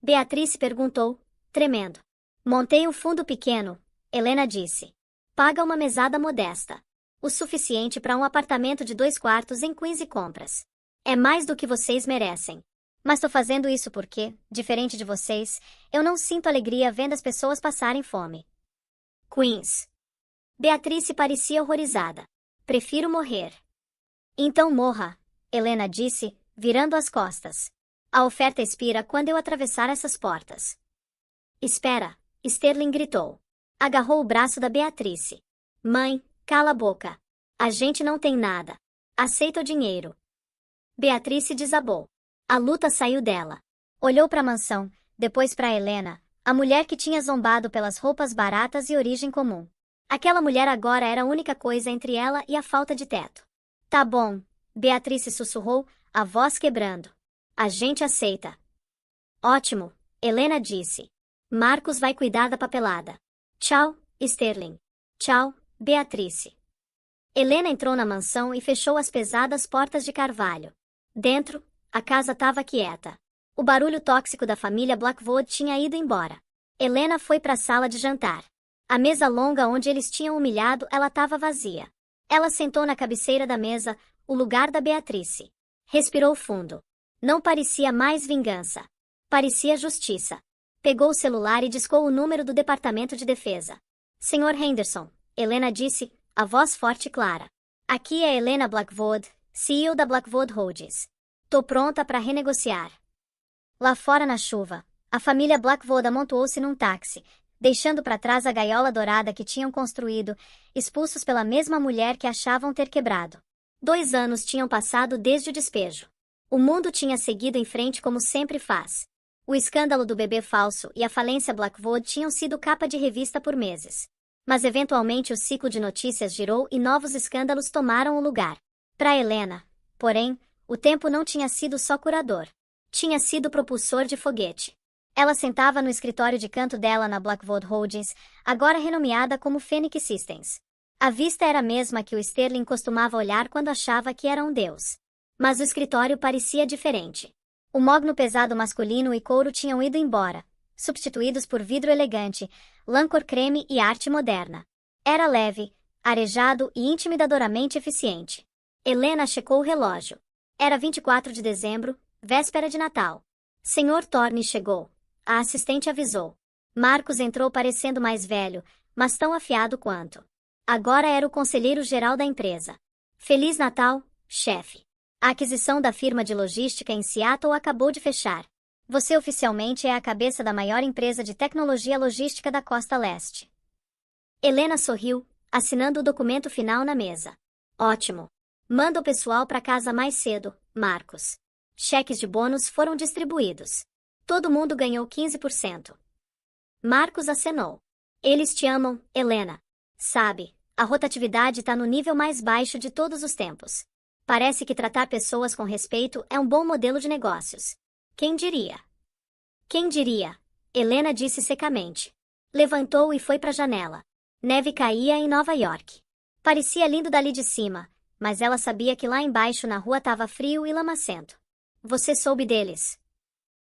Beatrice perguntou, tremendo. Montei um fundo pequeno, Helena disse. Paga uma mesada modesta. O suficiente para um apartamento de 2 quartos em Queens e compras. É mais do que vocês merecem. Mas tô fazendo isso porque, diferente de vocês, eu não sinto alegria vendo as pessoas passarem fome. Queens. Beatrice parecia horrorizada. Prefiro morrer. Então morra, Helena disse, virando as costas. A oferta expira quando eu atravessar essas portas. Espera, Sterling gritou. Agarrou o braço da Beatrice. Mãe, cala a boca. A gente não tem nada. Aceita o dinheiro. Beatrice desabou. A luta saiu dela. Olhou para a mansão, depois para Helena, a mulher que tinha zombado pelas roupas baratas e origem comum. Aquela mulher agora era a única coisa entre ela e a falta de teto. Tá bom, Beatrice sussurrou, a voz quebrando. A gente aceita. Ótimo, Helena disse. Marcos vai cuidar da papelada. Tchau, Sterling. Tchau, Beatrice. Helena entrou na mansão e fechou as pesadas portas de carvalho. Dentro, a casa estava quieta. O barulho tóxico da família Blackwood tinha ido embora. Helena foi para a sala de jantar. A mesa longa onde eles tinham humilhado ela estava vazia. Ela sentou na cabeceira da mesa, o lugar da Beatrice. Respirou fundo. Não parecia mais vingança. Parecia justiça. Pegou o celular e discou o número do Departamento de Defesa. Senhor Henderson, Helena disse, a voz forte e clara. Aqui é Helena Blackwood, CEO da Blackwood Holdings. Tô pronta para renegociar. Lá fora na chuva, a família Blackwood amontoou-se num táxi, deixando para trás a gaiola dourada que tinham construído, expulsos pela mesma mulher que achavam ter quebrado. 2 anos tinham passado desde o despejo. O mundo tinha seguido em frente como sempre faz. O escândalo do bebê falso e a falência Blackwood tinham sido capa de revista por meses. Mas eventualmente o ciclo de notícias girou e novos escândalos tomaram o lugar. Para Helena, porém, o tempo não tinha sido só curador. Tinha sido propulsor de foguete. Ela sentava no escritório de canto dela na Blackwood Holdings, agora renomeada como Phoenix Systems. A vista era a mesma que o Sterling costumava olhar quando achava que era um deus. Mas o escritório parecia diferente. O mogno pesado masculino e couro tinham ido embora, substituídos por vidro elegante, lã cor creme e arte moderna. Era leve, arejado e intimidadoramente eficiente. Helena checou o relógio. Era 24 de dezembro, véspera de Natal. Senhor Thorne chegou. A assistente avisou. Marcos entrou parecendo mais velho, mas tão afiado quanto. Agora era o conselheiro-geral da empresa. Feliz Natal, chefe. A aquisição da firma de logística em Seattle acabou de fechar. Você oficialmente é a cabeça da maior empresa de tecnologia logística da Costa Leste. Helena sorriu, assinando o documento final na mesa. Ótimo. Manda o pessoal para casa mais cedo, Marcos. Cheques de bônus foram distribuídos. Todo mundo ganhou 15%. Marcos acenou. Eles te amam, Helena. Sabe, a rotatividade está no nível mais baixo de todos os tempos. Parece que tratar pessoas com respeito é um bom modelo de negócios. Quem diria? Quem diria? Helena disse secamente. Levantou e foi para a janela. Neve caía em Nova York. Parecia lindo dali de cima, mas ela sabia que lá embaixo na rua estava frio e lamacento. Você soube deles?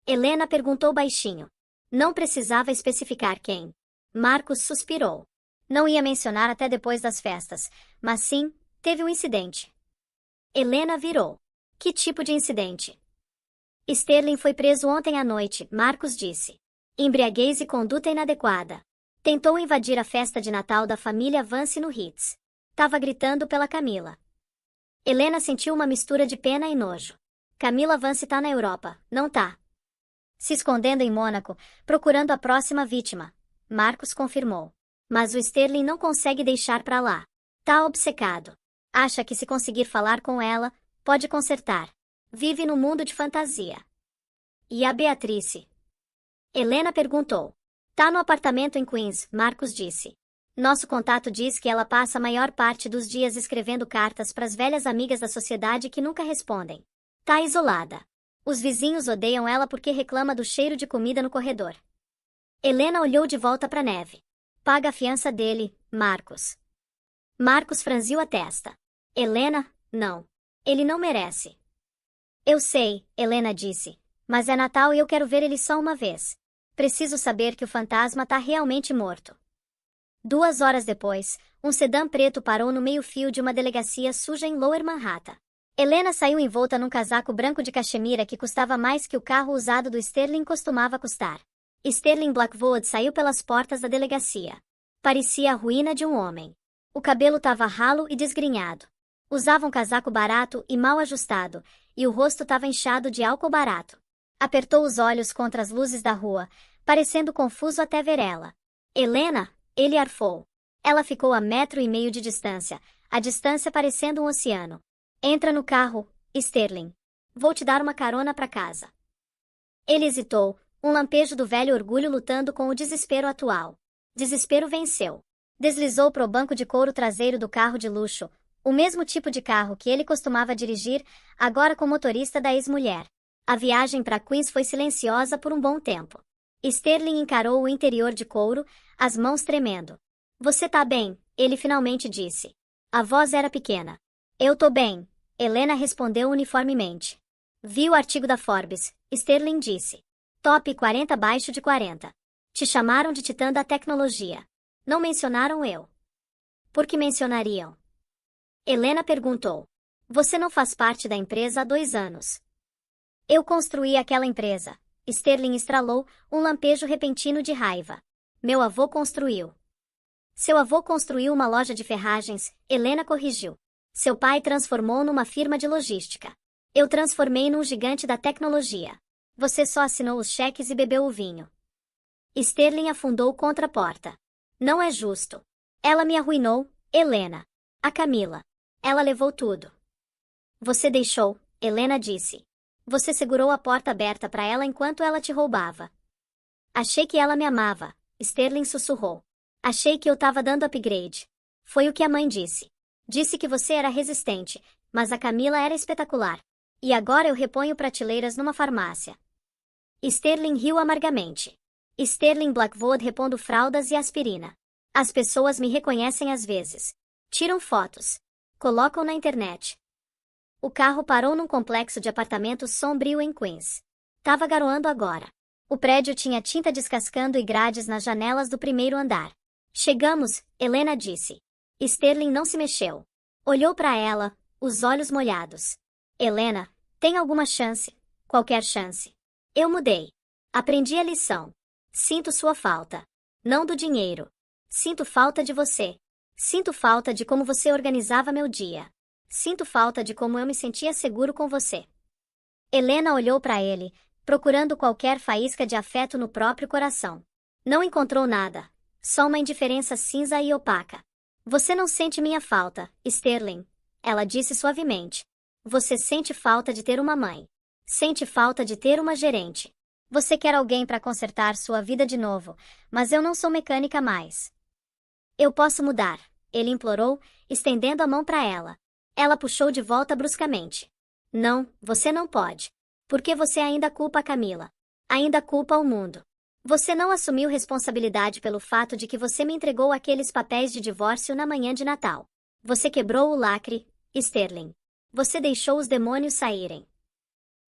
Helena perguntou baixinho. Não precisava especificar quem. Marcos suspirou. Não ia mencionar até depois das festas, mas sim, teve um incidente. Helena virou. Que tipo de incidente? Sterling foi preso ontem à noite, Marcos disse. Embriaguez e conduta inadequada. Tentou invadir a festa de Natal da família Vance no Ritz. Tava gritando pela Camila. Helena sentiu uma mistura de pena e nojo. Camila Vance tá na Europa, não tá? Se escondendo em Mônaco, procurando a próxima vítima. Marcos confirmou. Mas o Sterling não consegue deixar pra lá. Tá obcecado. Acha que se conseguir falar com ela, pode consertar. Vive no mundo de fantasia. E a Beatrice? Helena perguntou. Tá no apartamento em Queens, Marcos disse. Nosso contato diz que ela passa a maior parte dos dias escrevendo cartas pras velhas amigas da sociedade que nunca respondem. Tá isolada. Os vizinhos odeiam ela porque reclama do cheiro de comida no corredor. Helena olhou de volta pra Neve. Paga a fiança dele, Marcos. Marcos franziu a testa. Helena, não. Ele não merece. Eu sei, Helena disse. Mas é Natal e eu quero ver ele só uma vez. Preciso saber que o fantasma tá realmente morto. 2 horas depois, um sedã preto parou no meio-fio de uma delegacia suja em Lower Manhattan. Helena saiu envolta num casaco branco de cachemira que custava mais que o carro usado do Sterling costumava custar. Sterling Blackwood saiu pelas portas da delegacia. Parecia a ruína de um homem. O cabelo estava ralo e desgrenhado. Usava um casaco barato e mal ajustado, e o rosto estava inchado de álcool barato. Apertou os olhos contra as luzes da rua, parecendo confuso até ver ela. Helena, ele arfou. Ela ficou a 1,5 metros de distância, a distância parecendo um oceano. Entra no carro, Sterling. Vou te dar uma carona para casa. Ele hesitou, um lampejo do velho orgulho lutando com o desespero atual. Desespero venceu. Deslizou para o banco de couro traseiro do carro de luxo, o mesmo tipo de carro que ele costumava dirigir, agora com motorista da ex-mulher. A viagem para Queens foi silenciosa por um bom tempo. Sterling encarou o interior de couro, as mãos tremendo. Você tá bem? Ele finalmente disse. A voz era pequena. Eu tô bem, Helena respondeu uniformemente. Vi o artigo da Forbes, Sterling disse. Top 40 abaixo de 40. Te chamaram de titã da tecnologia. Não mencionaram eu. Por que mencionariam? Helena perguntou. Você não faz parte da empresa há 2 anos. Eu construí aquela empresa. Sterling estralou, um lampejo repentino de raiva. Meu avô construiu. Seu avô construiu uma loja de ferragens, Helena corrigiu. Seu pai transformou numa firma de logística. Eu transformei num gigante da tecnologia. Você só assinou os cheques e bebeu o vinho. Sterling afundou contra a porta. Não é justo. Ela me arruinou, Helena. A Camila. Ela levou tudo. Você deixou, Helena disse. Você segurou a porta aberta para ela enquanto ela te roubava. Achei que ela me amava, Sterling sussurrou. Achei que eu tava dando upgrade. Foi o que a mãe disse. Disse que você era resistente, mas a Camila era espetacular. E agora eu reponho prateleiras numa farmácia. Sterling riu amargamente. Sterling Blackwood repondo fraldas e aspirina. As pessoas me reconhecem às vezes. Tiram fotos. Colocam na internet. O carro parou num complexo de apartamentos sombrio em Queens. Tava garoando agora. O prédio tinha tinta descascando e grades nas janelas do primeiro andar. Chegamos, Helena disse. Sterling não se mexeu. Olhou para ela, os olhos molhados. Helena, tem alguma chance? Qualquer chance. Eu mudei. Aprendi a lição. Sinto sua falta. Não do dinheiro. Sinto falta de você. Sinto falta de como você organizava meu dia. Sinto falta de como eu me sentia seguro com você. Helena olhou para ele, procurando qualquer faísca de afeto no próprio coração. Não encontrou nada. Só uma indiferença cinza e opaca. Você não sente minha falta, Sterling. Ela disse suavemente. Você sente falta de ter uma mãe. Sente falta de ter uma gerente. Você quer alguém para consertar sua vida de novo, mas eu não sou mecânica mais. Eu posso mudar, ele implorou, estendendo a mão para ela. Ela puxou de volta bruscamente. Não, você não pode. Porque você ainda culpa a Camila. Ainda culpa o mundo. Você não assumiu responsabilidade pelo fato de que você me entregou aqueles papéis de divórcio na manhã de Natal. Você quebrou o lacre, Sterling. Você deixou os demônios saírem.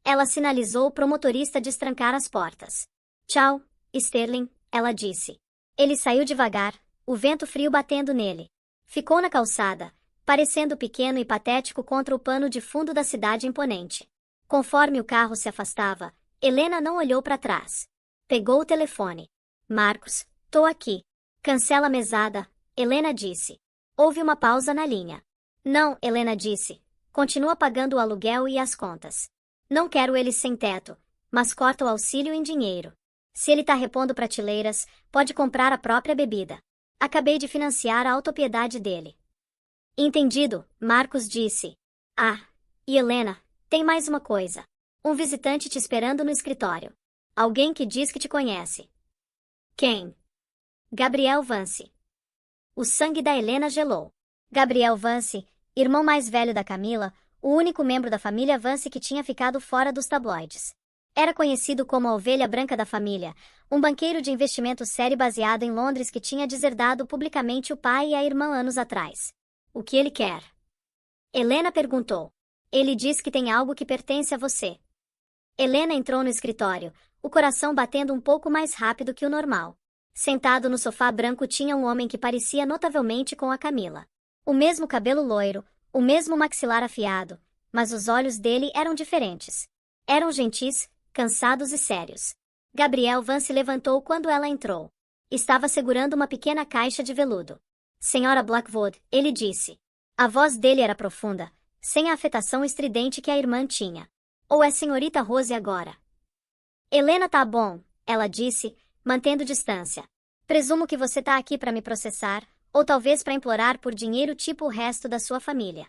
Ela sinalizou pro motorista destrancar as portas. Tchau, Sterling, ela disse. Ele saiu devagar, o vento frio batendo nele. Ficou na calçada, parecendo pequeno e patético contra o pano de fundo da cidade imponente. Conforme o carro se afastava, Helena não olhou para trás. Pegou o telefone. Marcos, tô aqui. Cancela a mesada, Helena disse. Houve uma pausa na linha. Não, Helena disse. Continua pagando o aluguel e as contas. Não quero ele sem teto, mas corta o auxílio em dinheiro. Se ele tá repondo prateleiras, pode comprar a própria bebida. Acabei de financiar a autopiedade dele. Entendido, Marcos disse. Ah, e Helena, tem mais uma coisa. Um visitante te esperando no escritório. Alguém que diz que te conhece. Quem? Gabriel Vance. O sangue da Helena gelou. Gabriel Vance, irmão mais velho da Camila, o único membro da família Vance que tinha ficado fora dos tabloides. Era conhecido como a ovelha branca da família, um banqueiro de investimento sério baseado em Londres que tinha deserdado publicamente o pai e a irmã anos atrás. O que ele quer? Helena perguntou. Ele diz que tem algo que pertence a você. Helena entrou no escritório, o coração batendo um pouco mais rápido que o normal. Sentado no sofá branco tinha um homem que parecia notavelmente com a Camila. O mesmo cabelo loiro, o mesmo maxilar afiado, mas os olhos dele eram diferentes. Eram gentis, cansados e sérios. Gabriel Vance levantou quando ela entrou. Estava segurando uma pequena caixa de veludo. Senhora Blackwood, ele disse. A voz dele era profunda, sem a afetação estridente que a irmã tinha. Ou é senhorita Rose agora? Helena tá bom, ela disse, mantendo distância. Presumo que você tá aqui para me processar, ou talvez para implorar por dinheiro tipo o resto da sua família.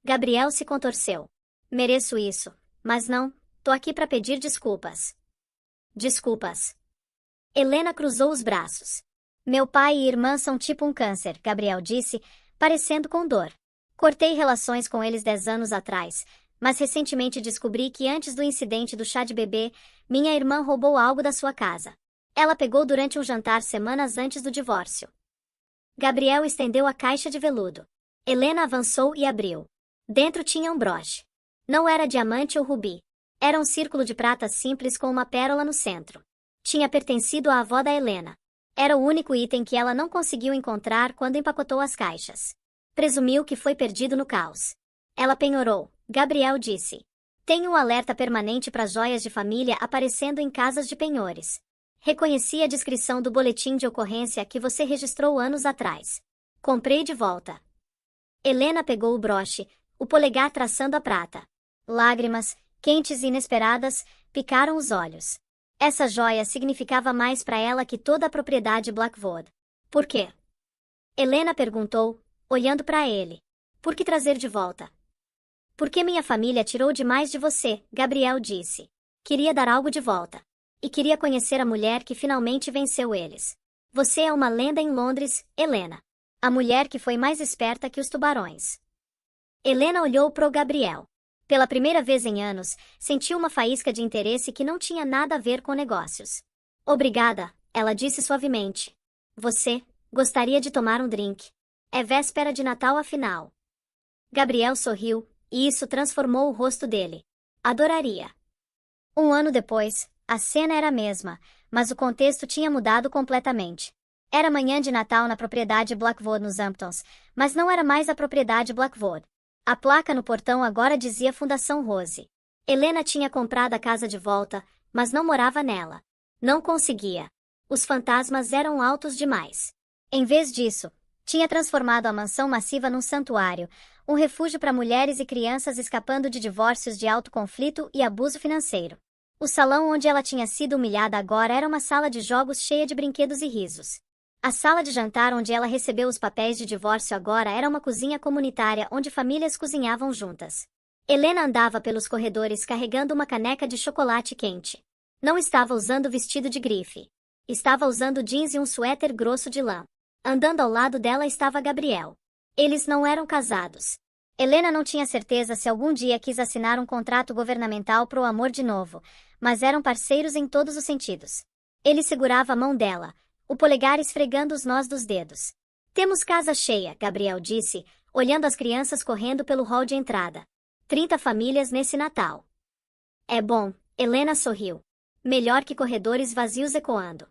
Gabriel se contorceu. Mereço isso, mas não, tô aqui para pedir desculpas. Desculpas. Helena cruzou os braços. Meu pai e irmã são tipo um câncer, Gabriel disse, parecendo com dor. Cortei relações com eles 10 anos atrás, mas recentemente descobri que antes do incidente do chá de bebê, minha irmã roubou algo da sua casa. Ela pegou durante um jantar semanas antes do divórcio. Gabriel estendeu a caixa de veludo. Helena avançou e abriu. Dentro tinha um broche. Não era diamante ou rubi. Era um círculo de prata simples com uma pérola no centro. Tinha pertencido à avó da Helena. Era o único item que ela não conseguiu encontrar quando empacotou as caixas. Presumiu que foi perdido no caos. Ela penhorou. Gabriel disse. Tenho um alerta permanente para joias de família aparecendo em casas de penhores. Reconheci a descrição do boletim de ocorrência que você registrou anos atrás. Comprei de volta. Helena pegou o broche, o polegar traçando a prata. Lágrimas, quentes e inesperadas, picaram os olhos. Essa joia significava mais para ela que toda a propriedade Blackwood. Por quê? Helena perguntou, olhando para ele. Por que trazer de volta? Porque minha família tirou demais de você, Gabriel disse. Queria dar algo de volta. E queria conhecer a mulher que finalmente venceu eles. Você é uma lenda em Londres, Helena. A mulher que foi mais esperta que os tubarões. Helena olhou pro Gabriel. Pela primeira vez em anos, sentiu uma faísca de interesse que não tinha nada a ver com negócios. Obrigada, ela disse suavemente. Você, gostaria de tomar um drink. É véspera de Natal afinal. Gabriel sorriu, e isso transformou o rosto dele. Adoraria. Um ano depois, a cena era a mesma, mas o contexto tinha mudado completamente. Era manhã de Natal na propriedade Blackwood nos Hamptons, mas não era mais a propriedade Blackwood. A placa no portão agora dizia Fundação Rose. Helena tinha comprado a casa de volta, mas não morava nela. Não conseguia. Os fantasmas eram altos demais. Em vez disso, tinha transformado a mansão massiva num santuário, um refúgio para mulheres e crianças escapando de divórcios de alto conflito e abuso financeiro. O salão onde ela tinha sido humilhada agora era uma sala de jogos cheia de brinquedos e risos. A sala de jantar onde ela recebeu os papéis de divórcio agora era uma cozinha comunitária onde famílias cozinhavam juntas. Helena andava pelos corredores carregando uma caneca de chocolate quente. Não estava usando vestido de grife. Estava usando jeans e um suéter grosso de lã. Andando ao lado dela estava Gabriel. Eles não eram casados. Helena não tinha certeza se algum dia quis assinar um contrato governamental pro amor de novo, mas eram parceiros em todos os sentidos. Ele segurava a mão dela, o polegar esfregando os nós dos dedos. Temos casa cheia, Gabriel disse, olhando as crianças correndo pelo hall de entrada. 30 famílias nesse Natal. É bom, Helena sorriu. Melhor que corredores vazios ecoando.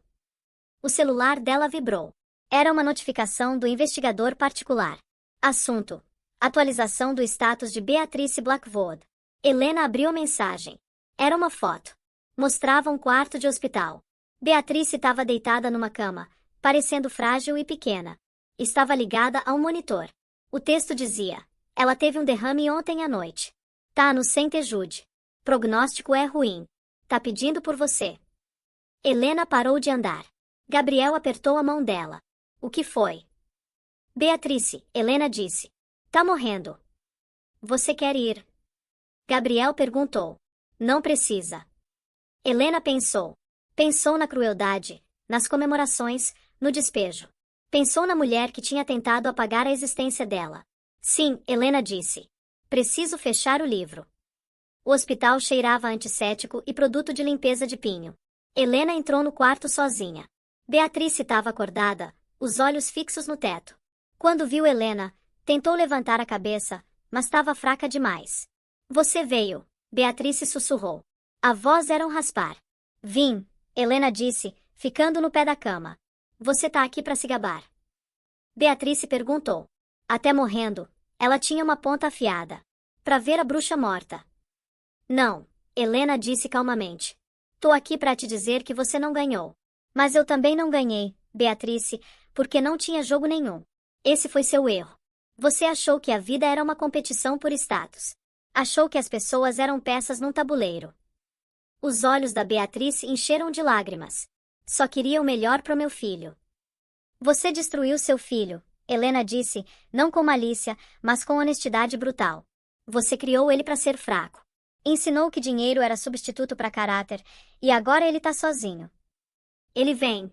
O celular dela vibrou. Era uma notificação do investigador particular. Assunto: atualização do status de Beatrice Blackwood. Helena abriu a mensagem. Era uma foto. Mostrava um quarto de hospital. Beatrice estava deitada numa cama, parecendo frágil e pequena. Estava ligada a um monitor. O texto dizia: ela teve um derrame ontem à noite. Tá no St. Jude. Prognóstico é ruim. Tá pedindo por você. Helena parou de andar. Gabriel apertou a mão dela. O que foi? Beatrice, Helena disse. Tá morrendo. Você quer ir? Gabriel perguntou. Não precisa. Helena pensou. Pensou na crueldade, nas comemorações, no despejo. Pensou na mulher que tinha tentado apagar a existência dela. Sim, Helena disse. Preciso fechar o livro. O hospital cheirava a antisséptico e produto de limpeza de pinho. Helena entrou no quarto sozinha. Beatrice estava acordada, os olhos fixos no teto. Quando viu Helena, tentou levantar a cabeça, mas estava fraca demais. Você veio, Beatrice sussurrou. A voz era um raspar. Vim, Helena disse, ficando no pé da cama. Você tá aqui para se gabar? Beatrice perguntou. Até morrendo, ela tinha uma ponta afiada. Para ver a bruxa morta. Não, Helena disse calmamente. Tô aqui para te dizer que você não ganhou. Mas eu também não ganhei, Beatrice, porque não tinha jogo nenhum. Esse foi seu erro. Você achou que a vida era uma competição por status. Achou que as pessoas eram peças num tabuleiro. Os olhos da Beatrice encheram de lágrimas. Só queria o melhor para meu filho. Você destruiu seu filho, Helena disse, não com malícia, mas com honestidade brutal. Você criou ele para ser fraco. Ensinou que dinheiro era substituto para caráter, e agora ele tá sozinho. Ele vem.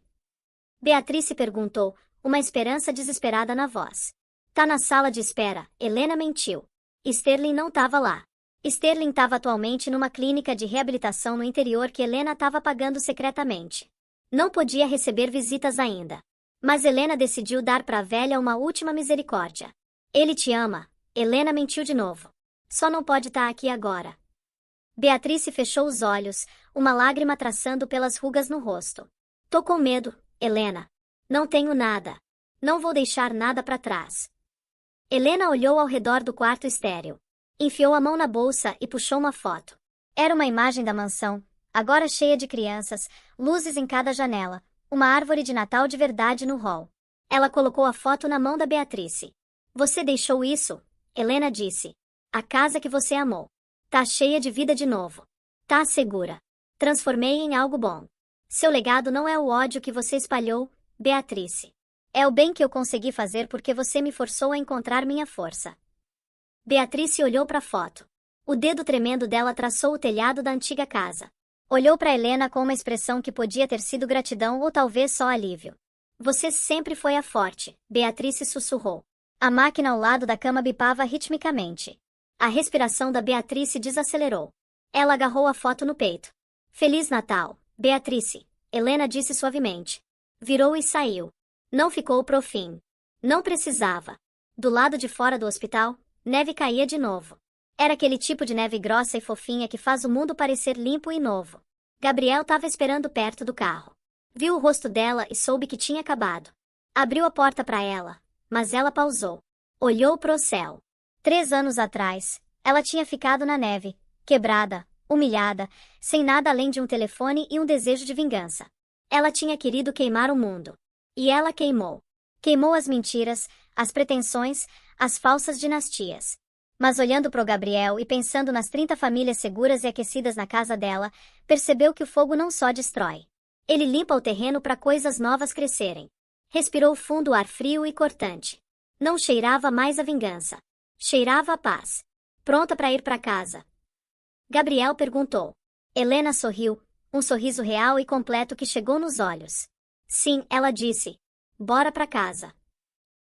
Beatrice perguntou, uma esperança desesperada na voz. Tá na sala de espera, Helena mentiu. Sterling não estava lá. Sterling estava atualmente numa clínica de reabilitação no interior que Helena estava pagando secretamente. Não podia receber visitas ainda. Mas Helena decidiu dar para a velha uma última misericórdia. Ele te ama, Helena mentiu de novo. Só não pode estar aqui agora. Beatrice fechou os olhos, uma lágrima traçando pelas rugas no rosto. Tô com medo, Helena. Não tenho nada. Não vou deixar nada para trás. Helena olhou ao redor do quarto estéril. Enfiou a mão na bolsa e puxou uma foto. Era uma imagem da mansão, agora cheia de crianças, luzes em cada janela, uma árvore de Natal de verdade no hall. Ela colocou a foto na mão da Beatrice. Você deixou isso? Helena disse. A casa que você amou. Tá cheia de vida de novo. Tá segura. Transformei em algo bom. Seu legado não é o ódio que você espalhou, Beatrice. É o bem que eu consegui fazer porque você me forçou a encontrar minha força. Beatrice olhou para a foto. O dedo tremendo dela traçou o telhado da antiga casa. Olhou para Helena com uma expressão que podia ter sido gratidão ou talvez só alívio. Você sempre foi a forte, Beatrice sussurrou. A máquina ao lado da cama bipava ritmicamente. A respiração da Beatrice desacelerou. Ela agarrou a foto no peito. Feliz Natal, Beatrice, Helena disse suavemente. Virou e saiu. Não ficou pro fim. Não precisava. Do lado de fora do hospital, neve caía de novo. Era aquele tipo de neve grossa e fofinha que faz o mundo parecer limpo e novo. Gabriel estava esperando perto do carro. Viu o rosto dela e soube que tinha acabado. Abriu a porta para ela, mas ela pausou. Olhou pro céu. 3 anos atrás, ela tinha ficado na neve, quebrada, humilhada, sem nada além de um telefone e um desejo de vingança. Ela tinha querido queimar o mundo. E ela queimou. Queimou as mentiras, as pretensões, as falsas dinastias. Mas olhando pro Gabriel e pensando nas 30 famílias seguras e aquecidas na casa dela, percebeu que o fogo não só destrói. Ele limpa o terreno para coisas novas crescerem. Respirou fundo o ar frio e cortante. Não cheirava mais a vingança. Cheirava a paz. Pronta para ir para casa. Gabriel perguntou. Helena sorriu, um sorriso real e completo que chegou nos olhos. Sim, ela disse. Bora para casa.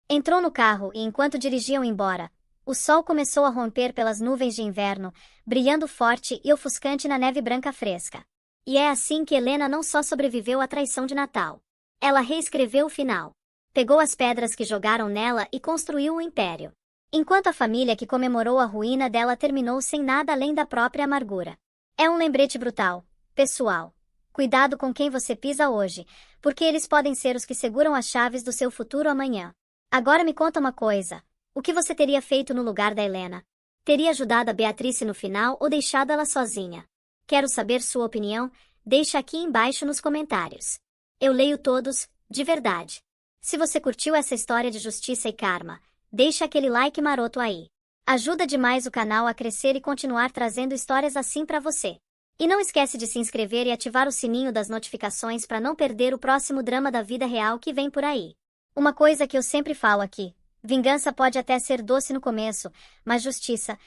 Entrou no carro e enquanto dirigiam embora, o sol começou a romper pelas nuvens de inverno, brilhando forte e ofuscante na neve branca fresca. E é assim que Helena não só sobreviveu à traição de Natal. Ela reescreveu o final. Pegou as pedras que jogaram nela e construiu um império. Enquanto a família que comemorou a ruína dela terminou sem nada além da própria amargura. É um lembrete brutal, pessoal. Cuidado com quem você pisa hoje, porque eles podem ser os que seguram as chaves do seu futuro amanhã. Agora me conta uma coisa. O que você teria feito no lugar da Helena? Teria ajudado a Beatrice no final ou deixado ela sozinha? Quero saber sua opinião, deixa aqui embaixo nos comentários. Eu leio todos, de verdade. Se você curtiu essa história de justiça e karma, deixa aquele like maroto aí. Ajuda demais o canal a crescer e continuar trazendo histórias assim pra você. E não esquece de se inscrever e ativar o sininho das notificações para não perder o próximo drama da vida real que vem por aí. Uma coisa que eu sempre falo aqui: vingança pode até ser doce no começo, mas justiça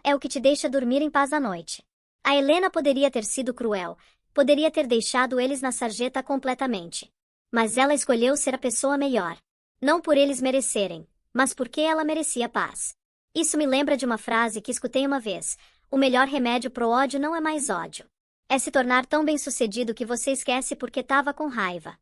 é o que te deixa dormir em paz à noite. A Helena poderia ter sido cruel, poderia ter deixado eles na sarjeta completamente. Mas ela escolheu ser a pessoa melhor. Não por eles merecerem, mas porque ela merecia paz. Isso me lembra de uma frase que escutei uma vez: o melhor remédio pro ódio não é mais ódio. É se tornar tão bem-sucedido que você esquece porque tava com raiva.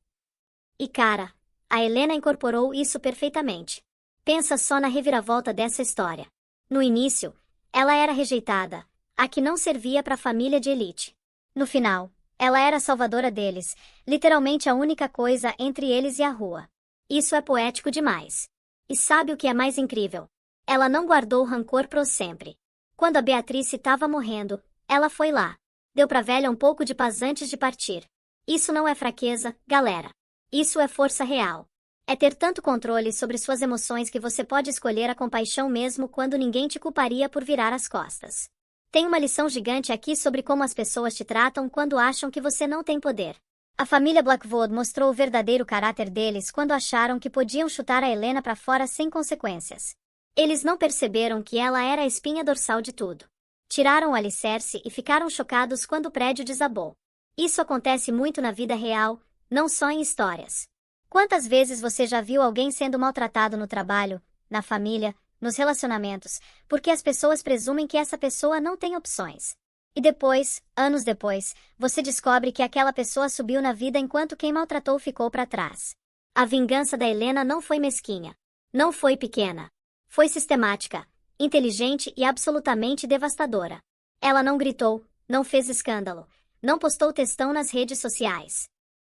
E cara, a Helena incorporou isso perfeitamente. Pensa só na reviravolta dessa história. No início, ela era rejeitada, a que não servia pra família de elite. No final, ela era a salvadora deles, literalmente a única coisa entre eles e a rua. Isso é poético demais. E sabe o que é mais incrível? Ela não guardou rancor pro sempre. Quando a Beatrice estava morrendo, ela foi lá. Deu pra velha um pouco de paz antes de partir. Isso não é fraqueza, galera. Isso é força real. É ter tanto controle sobre suas emoções que você pode escolher a compaixão mesmo quando ninguém te culparia por virar as costas. Tem uma lição gigante aqui sobre como as pessoas te tratam quando acham que você não tem poder. A família Blackwood mostrou o verdadeiro caráter deles quando acharam que podiam chutar a Helena pra fora sem consequências. Eles não perceberam que ela era a espinha dorsal de tudo. Tiraram o alicerce e ficaram chocados quando o prédio desabou. Isso acontece muito na vida real, não só em histórias. Quantas vezes você já viu alguém sendo maltratado no trabalho, na família, nos relacionamentos, porque as pessoas presumem que essa pessoa não tem opções? E depois, anos depois, você descobre que aquela pessoa subiu na vida enquanto quem maltratou ficou para trás. A vingança da Helena não foi mesquinha. Não foi pequena. Foi sistemática, inteligente e absolutamente devastadora. Ela não gritou, não fez escândalo, não postou textão nas redes sociais.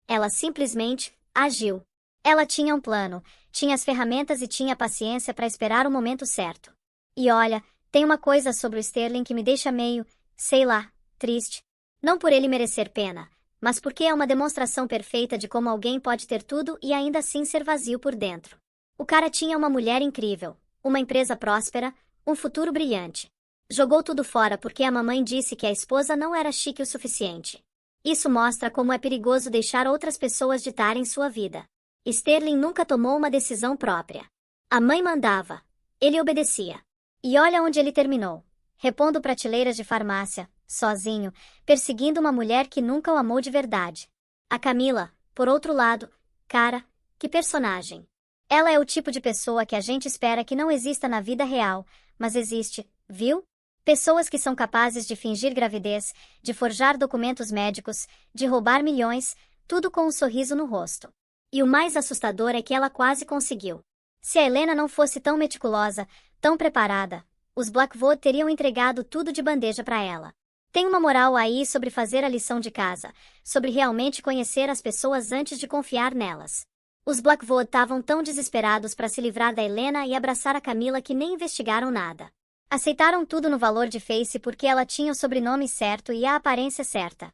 Ela simplesmente agiu. Ela tinha um plano, tinha as ferramentas e tinha paciência para esperar o momento certo. E olha, tem uma coisa sobre o Sterling que me deixa meio, sei lá, triste. Não por ele merecer pena, mas porque é uma demonstração perfeita de como alguém pode ter tudo e ainda assim ser vazio por dentro. O cara tinha uma mulher incrível, uma empresa próspera, um futuro brilhante. Jogou tudo fora porque a mamãe disse que a esposa não era chique o suficiente. Isso mostra como é perigoso deixar outras pessoas ditarem sua vida. Sterling nunca tomou uma decisão própria. A mãe mandava. Ele obedecia. E olha onde ele terminou. Repondo prateleiras de farmácia, sozinho, perseguindo uma mulher que nunca o amou de verdade. A Camila, por outro lado, cara, que personagem. Ela é o tipo de pessoa que a gente espera que não exista na vida real, mas existe, viu? Pessoas que são capazes de fingir gravidez, de forjar documentos médicos, de roubar milhões, tudo com um sorriso no rosto. E o mais assustador é que ela quase conseguiu. Se a Helena não fosse tão meticulosa, tão preparada, os Blackwood teriam entregado tudo de bandeja para ela. Tem uma moral aí sobre fazer a lição de casa, sobre realmente conhecer as pessoas antes de confiar nelas. Os Blackwood estavam tão desesperados para se livrar da Helena e abraçar a Camila que nem investigaram nada. Aceitaram tudo no valor de Face porque ela tinha o sobrenome certo e a aparência certa.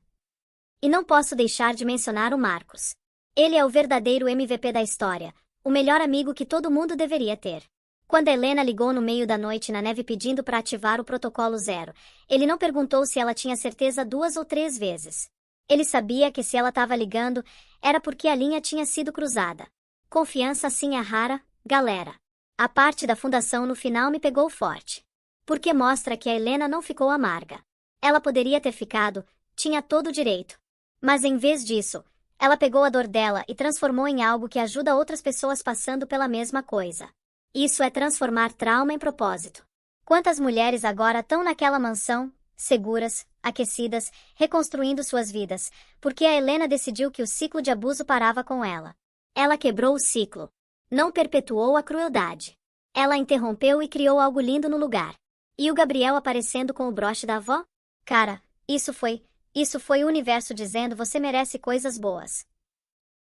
E não posso deixar de mencionar o Marcos. Ele é o verdadeiro MVP da história, o melhor amigo que todo mundo deveria ter. Quando a Helena ligou no meio da noite na neve pedindo para ativar o protocolo 0, ele não perguntou se ela tinha certeza 2 ou 3 vezes. Ele sabia que se ela estava ligando, era porque a linha tinha sido cruzada. Confiança assim é rara, galera. A parte da fundação no final me pegou forte. Porque mostra que a Helena não ficou amarga. Ela poderia ter ficado, tinha todo o direito. Mas em vez disso, ela pegou a dor dela e transformou em algo que ajuda outras pessoas passando pela mesma coisa. Isso é transformar trauma em propósito. Quantas mulheres agora estão naquela mansão, seguras, aquecidas, reconstruindo suas vidas, porque a Helena decidiu que o ciclo de abuso parava com ela. Ela quebrou o ciclo. Não perpetuou a crueldade. Ela interrompeu e criou algo lindo no lugar. E o Gabriel aparecendo com o broche da avó? Cara, isso foi Isso foi o universo dizendo: você merece coisas boas.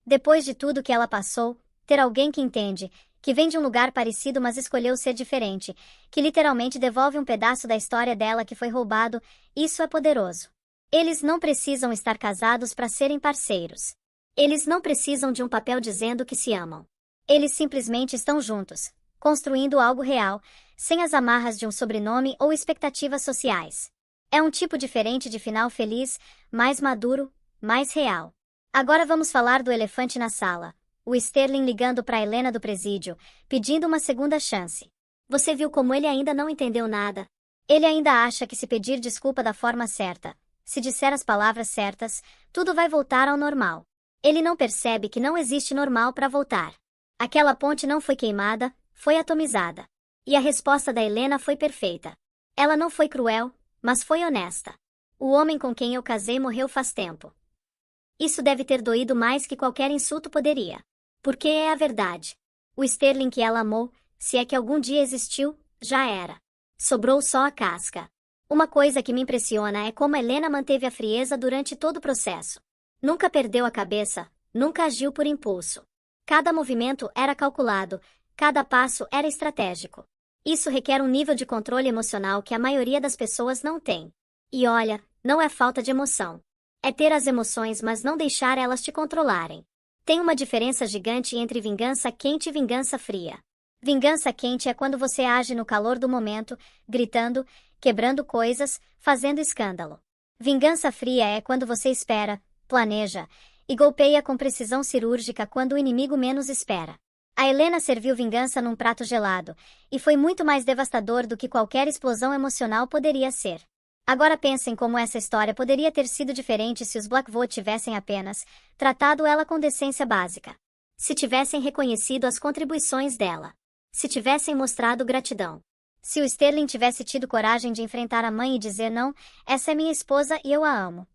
Depois de tudo que ela passou, ter alguém que entende, que vem de um lugar parecido mas escolheu ser diferente, que literalmente devolve um pedaço da história dela que foi roubado, isso é poderoso. Eles não precisam estar casados para serem parceiros. Eles não precisam de um papel dizendo que se amam. Eles simplesmente estão juntos, construindo algo real, sem as amarras de um sobrenome ou expectativas sociais. É um tipo diferente de final feliz, mais maduro, mais real. Agora vamos falar do elefante na sala. O Sterling ligando para Helena do presídio, pedindo uma segunda chance. Você viu como ele ainda não entendeu nada? Ele ainda acha que se pedir desculpa da forma certa, se disser as palavras certas, tudo vai voltar ao normal. Ele não percebe que não existe normal para voltar. Aquela ponte não foi queimada, foi atomizada. E a resposta da Helena foi perfeita. Ela não foi cruel, mas foi honesta. O homem com quem eu casei morreu faz tempo. Isso deve ter doído mais que qualquer insulto poderia. Porque é a verdade. O Sterling que ela amou, se é que algum dia existiu, já era. Sobrou só a casca. Uma coisa que me impressiona é como Helena manteve a frieza durante todo o processo. Nunca perdeu a cabeça, nunca agiu por impulso. Cada movimento era calculado, cada passo era estratégico. Isso requer um nível de controle emocional que a maioria das pessoas não tem. E olha, não é falta de emoção. É ter as emoções mas não deixar elas te controlarem. Tem uma diferença gigante entre vingança quente e vingança fria. Vingança quente é quando você age no calor do momento, gritando, quebrando coisas, fazendo escândalo. Vingança fria é quando você espera, planeja e golpeia com precisão cirúrgica quando o inimigo menos espera. A Helena serviu vingança num prato gelado, e foi muito mais devastador do que qualquer explosão emocional poderia ser. Agora pensem como essa história poderia ter sido diferente se os Blackwood tivessem apenas tratado ela com decência básica. Se tivessem reconhecido as contribuições dela. Se tivessem mostrado gratidão. Se o Sterling tivesse tido coragem de enfrentar a mãe e dizer: não, essa é minha esposa e eu a amo.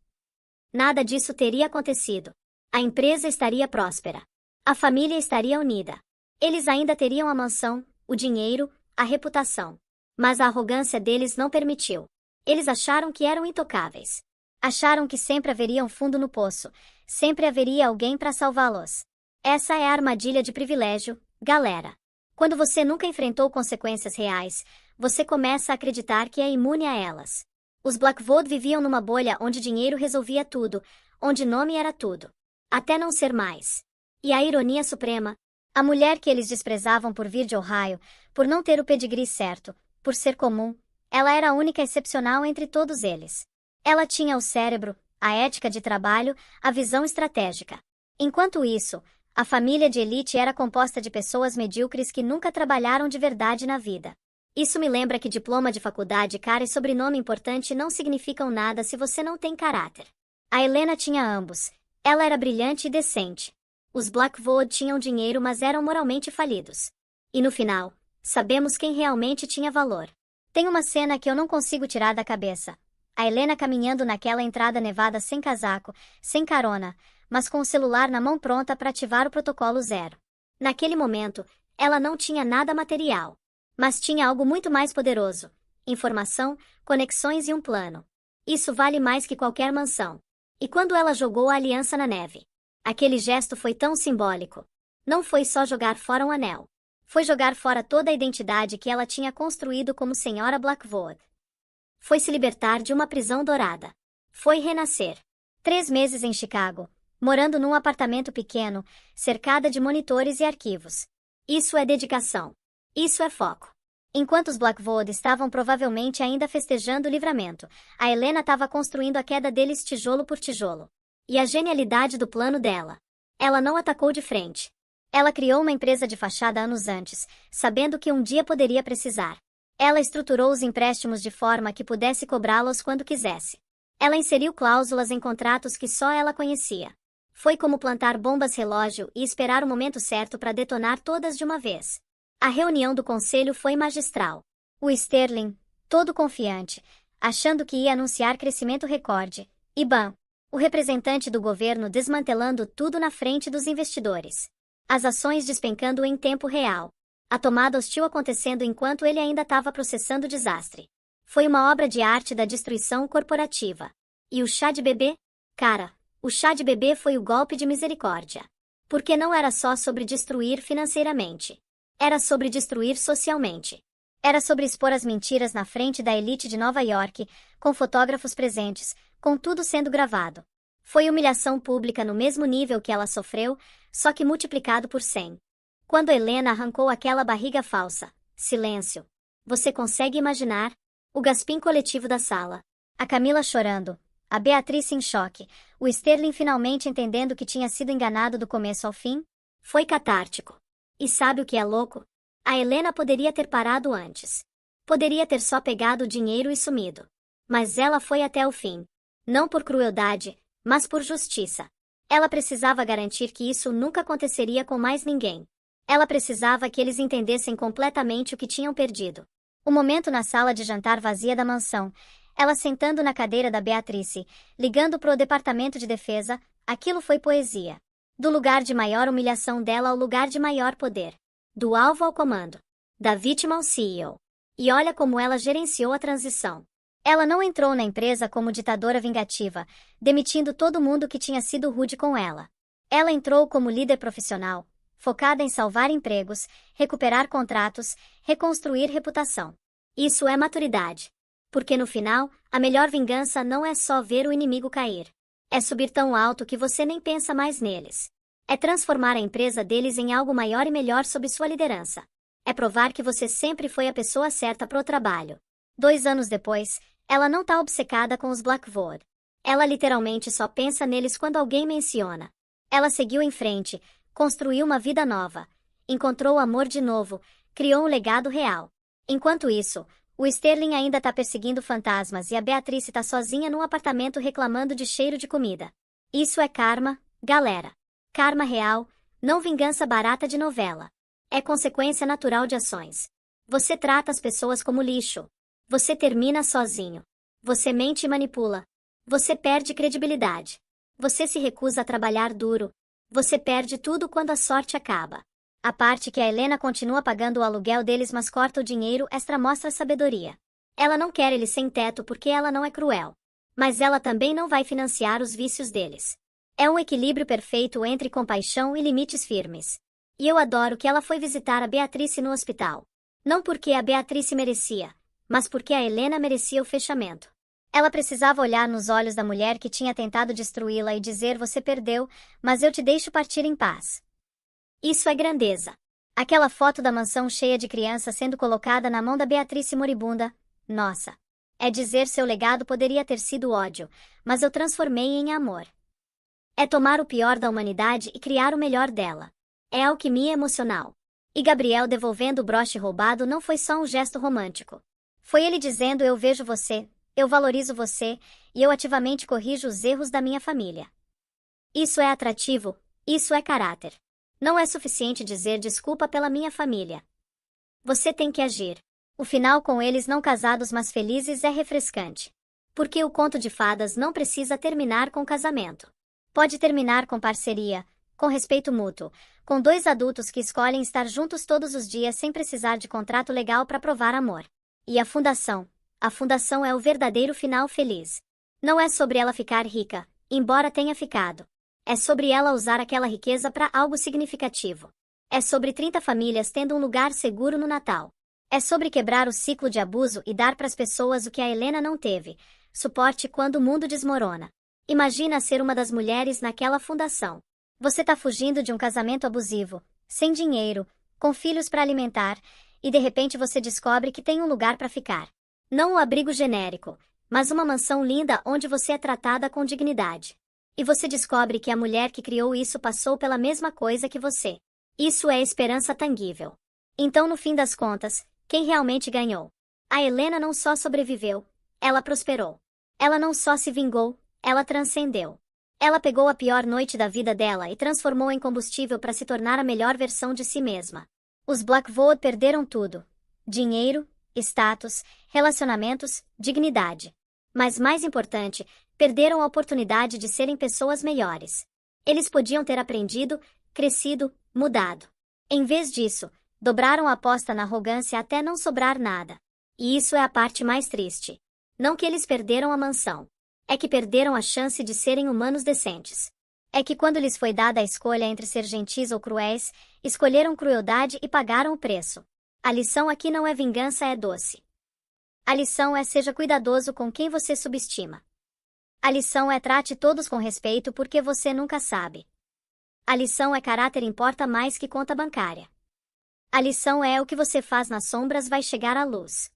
Nada disso teria acontecido. A empresa estaria próspera. A família estaria unida. Eles ainda teriam a mansão, o dinheiro, a reputação. Mas a arrogância deles não permitiu. Eles acharam que eram intocáveis. Acharam que sempre haveria um fundo no poço, sempre haveria alguém para salvá-los. Essa é a armadilha de privilégio, galera. Quando você nunca enfrentou consequências reais, você começa a acreditar que é imune a elas. Os Blackwood viviam numa bolha onde dinheiro resolvia tudo, onde nome era tudo. Até não ser mais. E a ironia suprema, a mulher que eles desprezavam por vir de Ohio, por não ter o pedigree certo, por ser comum, ela era a única excepcional entre todos eles. Ela tinha o cérebro, a ética de trabalho, a visão estratégica. Enquanto isso, a família de elite era composta de pessoas medíocres que nunca trabalharam de verdade na vida. Isso me lembra que diploma de faculdade cara e sobrenome importante não significam nada se você não tem caráter. A Helena tinha ambos. Ela era brilhante e decente. Os Blackwood tinham dinheiro mas eram moralmente falidos. E no final, sabemos quem realmente tinha valor. Tem uma cena que eu não consigo tirar da cabeça. A Helena caminhando naquela entrada nevada sem casaco, sem carona, mas com o celular na mão pronta para ativar o protocolo 0. Naquele momento, ela não tinha nada material. Mas tinha algo muito mais poderoso: informação, conexões e um plano. Isso vale mais que qualquer mansão. E quando ela jogou a aliança na neve? Aquele gesto foi tão simbólico. Não foi só jogar fora um anel. Foi jogar fora toda a identidade que ela tinha construído como Senhora Blackwood. Foi se libertar de uma prisão dourada. Foi renascer. 3 meses em Chicago, morando num apartamento pequeno, cercada de monitores e arquivos. Isso é dedicação. Isso é foco. Enquanto os Blackwood estavam provavelmente ainda festejando o livramento, a Helena estava construindo a queda deles tijolo por tijolo. E a genialidade do plano dela. Ela não atacou de frente. Ela criou uma empresa de fachada anos antes, sabendo que um dia poderia precisar. Ela estruturou os empréstimos de forma que pudesse cobrá-los quando quisesse. Ela inseriu cláusulas em contratos que só ela conhecia. Foi como plantar bombas relógio e esperar o momento certo para detonar todas de uma vez. A reunião do conselho foi magistral. O Sterling, todo confiante, achando que ia anunciar crescimento recorde, e bam, o representante do governo desmantelando tudo na frente dos investidores. As ações despencando em tempo real. A tomada hostil acontecendo enquanto ele ainda estava processando o desastre. Foi uma obra de arte da destruição corporativa. E o chá de bebê? Cara, o chá de bebê foi o golpe de misericórdia. Porque não era só sobre destruir financeiramente. Era sobre destruir socialmente. Era sobre expor as mentiras na frente da elite de Nova York, com fotógrafos presentes, com tudo sendo gravado. Foi humilhação pública no mesmo nível que ela sofreu, só que multiplicado por 100. Quando Helena arrancou aquela barriga falsa, silêncio. Você consegue imaginar? O gaspim coletivo da sala. A Camila chorando. A Beatriz em choque. O Sterling finalmente entendendo que tinha sido enganado do começo ao fim. Foi catártico. E sabe o que é louco? A Helena poderia ter parado antes. Poderia ter só pegado o dinheiro e sumido. Mas ela foi até o fim. Não por crueldade, mas por justiça. Ela precisava garantir que isso nunca aconteceria com mais ninguém. Ela precisava que eles entendessem completamente o que tinham perdido. O momento na sala de jantar vazia da mansão, ela sentando na cadeira da Beatrice, ligando pro departamento de defesa, aquilo foi poesia. Do lugar de maior humilhação dela ao lugar de maior poder. Do alvo ao comando. Da vítima ao CEO. E olha como ela gerenciou a transição. Ela não entrou na empresa como ditadora vingativa, demitindo todo mundo que tinha sido rude com ela. Ela entrou como líder profissional, focada em salvar empregos, recuperar contratos, reconstruir reputação. Isso é maturidade. Porque no final, a melhor vingança não é só ver o inimigo cair. É subir tão alto que você nem pensa mais neles. É transformar a empresa deles em algo maior e melhor sob sua liderança. É provar que você sempre foi a pessoa certa para o trabalho. 2 anos depois, ela não tá obcecada com os Blackwood. Ela literalmente só pensa neles quando alguém menciona. Ela seguiu em frente, construiu uma vida nova, encontrou o amor de novo, criou um legado real. Enquanto isso, o Sterling ainda tá perseguindo fantasmas e a Beatrice tá sozinha num apartamento reclamando de cheiro de comida. Isso é karma, galera. Karma real, não vingança barata de novela. É consequência natural de ações. Você trata as pessoas como lixo. Você termina sozinho. Você mente e manipula. Você perde credibilidade. Você se recusa a trabalhar duro. Você perde tudo quando a sorte acaba. A parte que a Helena continua pagando o aluguel deles, mas corta o dinheiro extra, mostra sabedoria. Ela não quer eles sem teto porque ela não é cruel. Mas ela também não vai financiar os vícios deles. É um equilíbrio perfeito entre compaixão e limites firmes. E eu adoro que ela foi visitar a Beatrice no hospital. Não porque a Beatrice merecia, mas porque a Helena merecia o fechamento. Ela precisava olhar nos olhos da mulher que tinha tentado destruí-la e dizer: você perdeu, mas eu te deixo partir em paz. Isso é grandeza. Aquela foto da mansão cheia de crianças sendo colocada na mão da Beatrice moribunda, nossa. É dizer: seu legado poderia ter sido ódio, mas eu transformei em amor. É tomar o pior da humanidade e criar o melhor dela. É alquimia emocional. E Gabriel devolvendo o broche roubado não foi só um gesto romântico. Foi ele dizendo: eu vejo você, eu valorizo você, e eu ativamente corrijo os erros da minha família. Isso é atrativo, isso é caráter. Não é suficiente dizer desculpa pela minha família. Você tem que agir. O final com eles não casados mas felizes é refrescante. Porque o conto de fadas não precisa terminar com casamento. Pode terminar com parceria, com respeito mútuo, com 2 adultos que escolhem estar juntos todos os dias sem precisar de contrato legal para provar amor. E a fundação? A fundação é o verdadeiro final feliz. Não é sobre ela ficar rica, embora tenha ficado. É sobre ela usar aquela riqueza para algo significativo. É sobre 30 famílias tendo um lugar seguro no Natal. É sobre quebrar o ciclo de abuso e dar para as pessoas o que a Helena não teve: suporte quando o mundo desmorona. Imagina ser uma das mulheres naquela fundação. Você tá fugindo de um casamento abusivo, sem dinheiro, com filhos para alimentar, e de repente você descobre que tem um lugar para ficar. Não um abrigo genérico, mas uma mansão linda onde você é tratada com dignidade. E você descobre que a mulher que criou isso passou pela mesma coisa que você. Isso é esperança tangível. Então, no fim das contas, quem realmente ganhou? A Helena não só sobreviveu, ela prosperou. Ela não só se vingou, ela transcendeu. Ela pegou a pior noite da vida dela e transformou em combustível para se tornar a melhor versão de si mesma. Os Blackwood perderam tudo: dinheiro, status, relacionamentos, dignidade. Mas mais importante, perderam a oportunidade de serem pessoas melhores. Eles podiam ter aprendido, crescido, mudado. Em vez disso, dobraram a aposta na arrogância até não sobrar nada. E isso é a parte mais triste. Não que eles perderam a mansão. É que perderam a chance de serem humanos decentes. É que quando lhes foi dada a escolha entre ser gentis ou cruéis, escolheram crueldade e pagaram o preço. A lição aqui não é vingança, é doce. A lição é seja cuidadoso com quem você subestima. A lição é trate todos com respeito porque você nunca sabe. A lição é caráter importa mais que conta bancária. A lição é o que você faz nas sombras vai chegar à luz.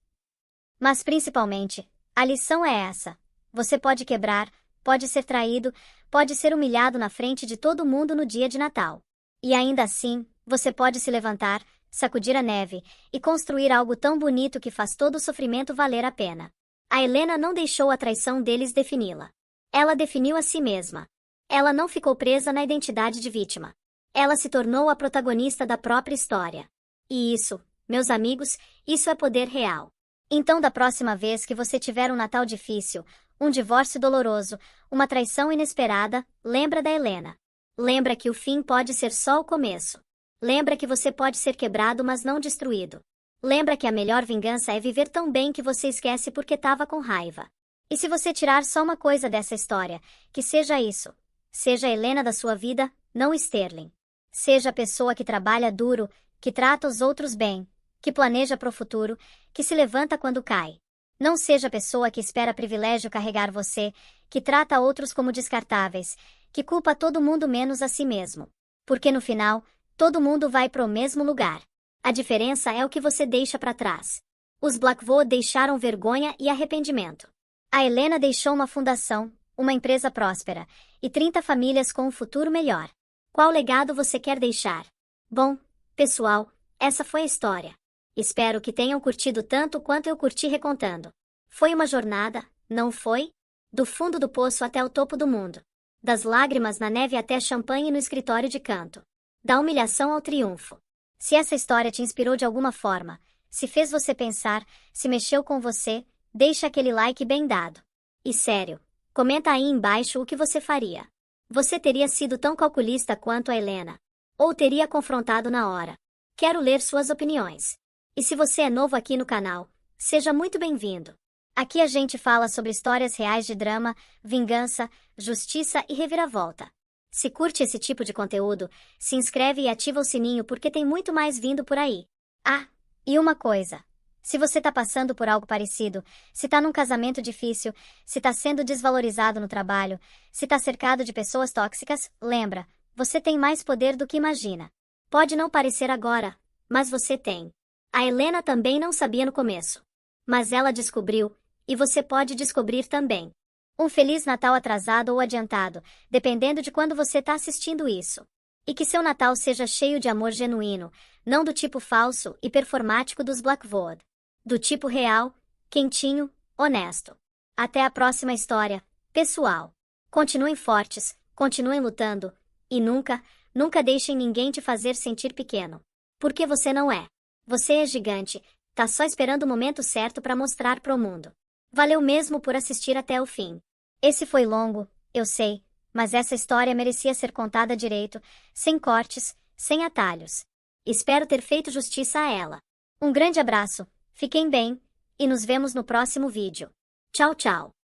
Mas principalmente, a lição é essa. Você pode quebrar, pode ser traído, pode ser humilhado na frente de todo mundo no dia de Natal. E ainda assim, você pode se levantar, sacudir a neve e construir algo tão bonito que faz todo o sofrimento valer a pena. A Helena não deixou a traição deles defini-la. Ela definiu a si mesma. Ela não ficou presa na identidade de vítima. Ela se tornou a protagonista da própria história. E isso, meus amigos, isso é poder real. Então, da próxima vez que você tiver um Natal difícil, um divórcio doloroso, uma traição inesperada, lembra da Helena. Lembra que o fim pode ser só o começo. Lembra que você pode ser quebrado, mas não destruído. Lembra que a melhor vingança é viver tão bem que você esquece porque estava com raiva. E se você tirar só uma coisa dessa história, que seja isso. Seja a Helena da sua vida, não Sterling. Seja a pessoa que trabalha duro, que trata os outros bem, que planeja para o futuro, que se levanta quando cai. Não seja a pessoa que espera privilégio carregar você, que trata outros como descartáveis, que culpa todo mundo menos a si mesmo. Porque no final, todo mundo vai para o mesmo lugar. A diferença é o que você deixa para trás. Os Blackwood deixaram vergonha e arrependimento. A Helena deixou uma fundação, uma empresa próspera, e 30 famílias com um futuro melhor. Qual legado você quer deixar? Bom, pessoal, essa foi a história. Espero que tenham curtido tanto quanto eu curti recontando. Foi uma jornada, não foi? Do fundo do poço até o topo do mundo. Das lágrimas na neve até champanhe no escritório de canto. Da humilhação ao triunfo. Se essa história te inspirou de alguma forma, se fez você pensar, se mexeu com você, deixa aquele like bem dado. E sério, comenta aí embaixo o que você faria. Você teria sido tão calculista quanto a Helena? Ou teria confrontado na hora? Quero ler suas opiniões. E se você é novo aqui no canal, seja muito bem-vindo. Aqui a gente fala sobre histórias reais de drama, vingança, justiça e reviravolta. Se curte esse tipo de conteúdo, se inscreve e ativa o sininho porque tem muito mais vindo por aí. Ah, e uma coisa. Se você tá passando por algo parecido, se tá num casamento difícil, se tá sendo desvalorizado no trabalho, se tá cercado de pessoas tóxicas, lembra, você tem mais poder do que imagina. Pode não parecer agora, mas você tem. A Helena também não sabia no começo. Mas ela descobriu, e você pode descobrir também. Um Feliz Natal atrasado ou adiantado, dependendo de quando você está assistindo isso. E que seu Natal seja cheio de amor genuíno, não do tipo falso e performático dos Blackwood. Do tipo real, quentinho, honesto. Até a próxima história, pessoal. Continuem fortes, continuem lutando, e nunca, nunca deixem ninguém te fazer sentir pequeno. Porque você não é. Você é gigante, tá só esperando o momento certo para mostrar pro mundo. Valeu mesmo por assistir até o fim. Esse foi longo, eu sei, mas essa história merecia ser contada direito, sem cortes, sem atalhos. Espero ter feito justiça a ela. Um grande abraço, fiquem bem, e nos vemos no próximo vídeo. Tchau, tchau.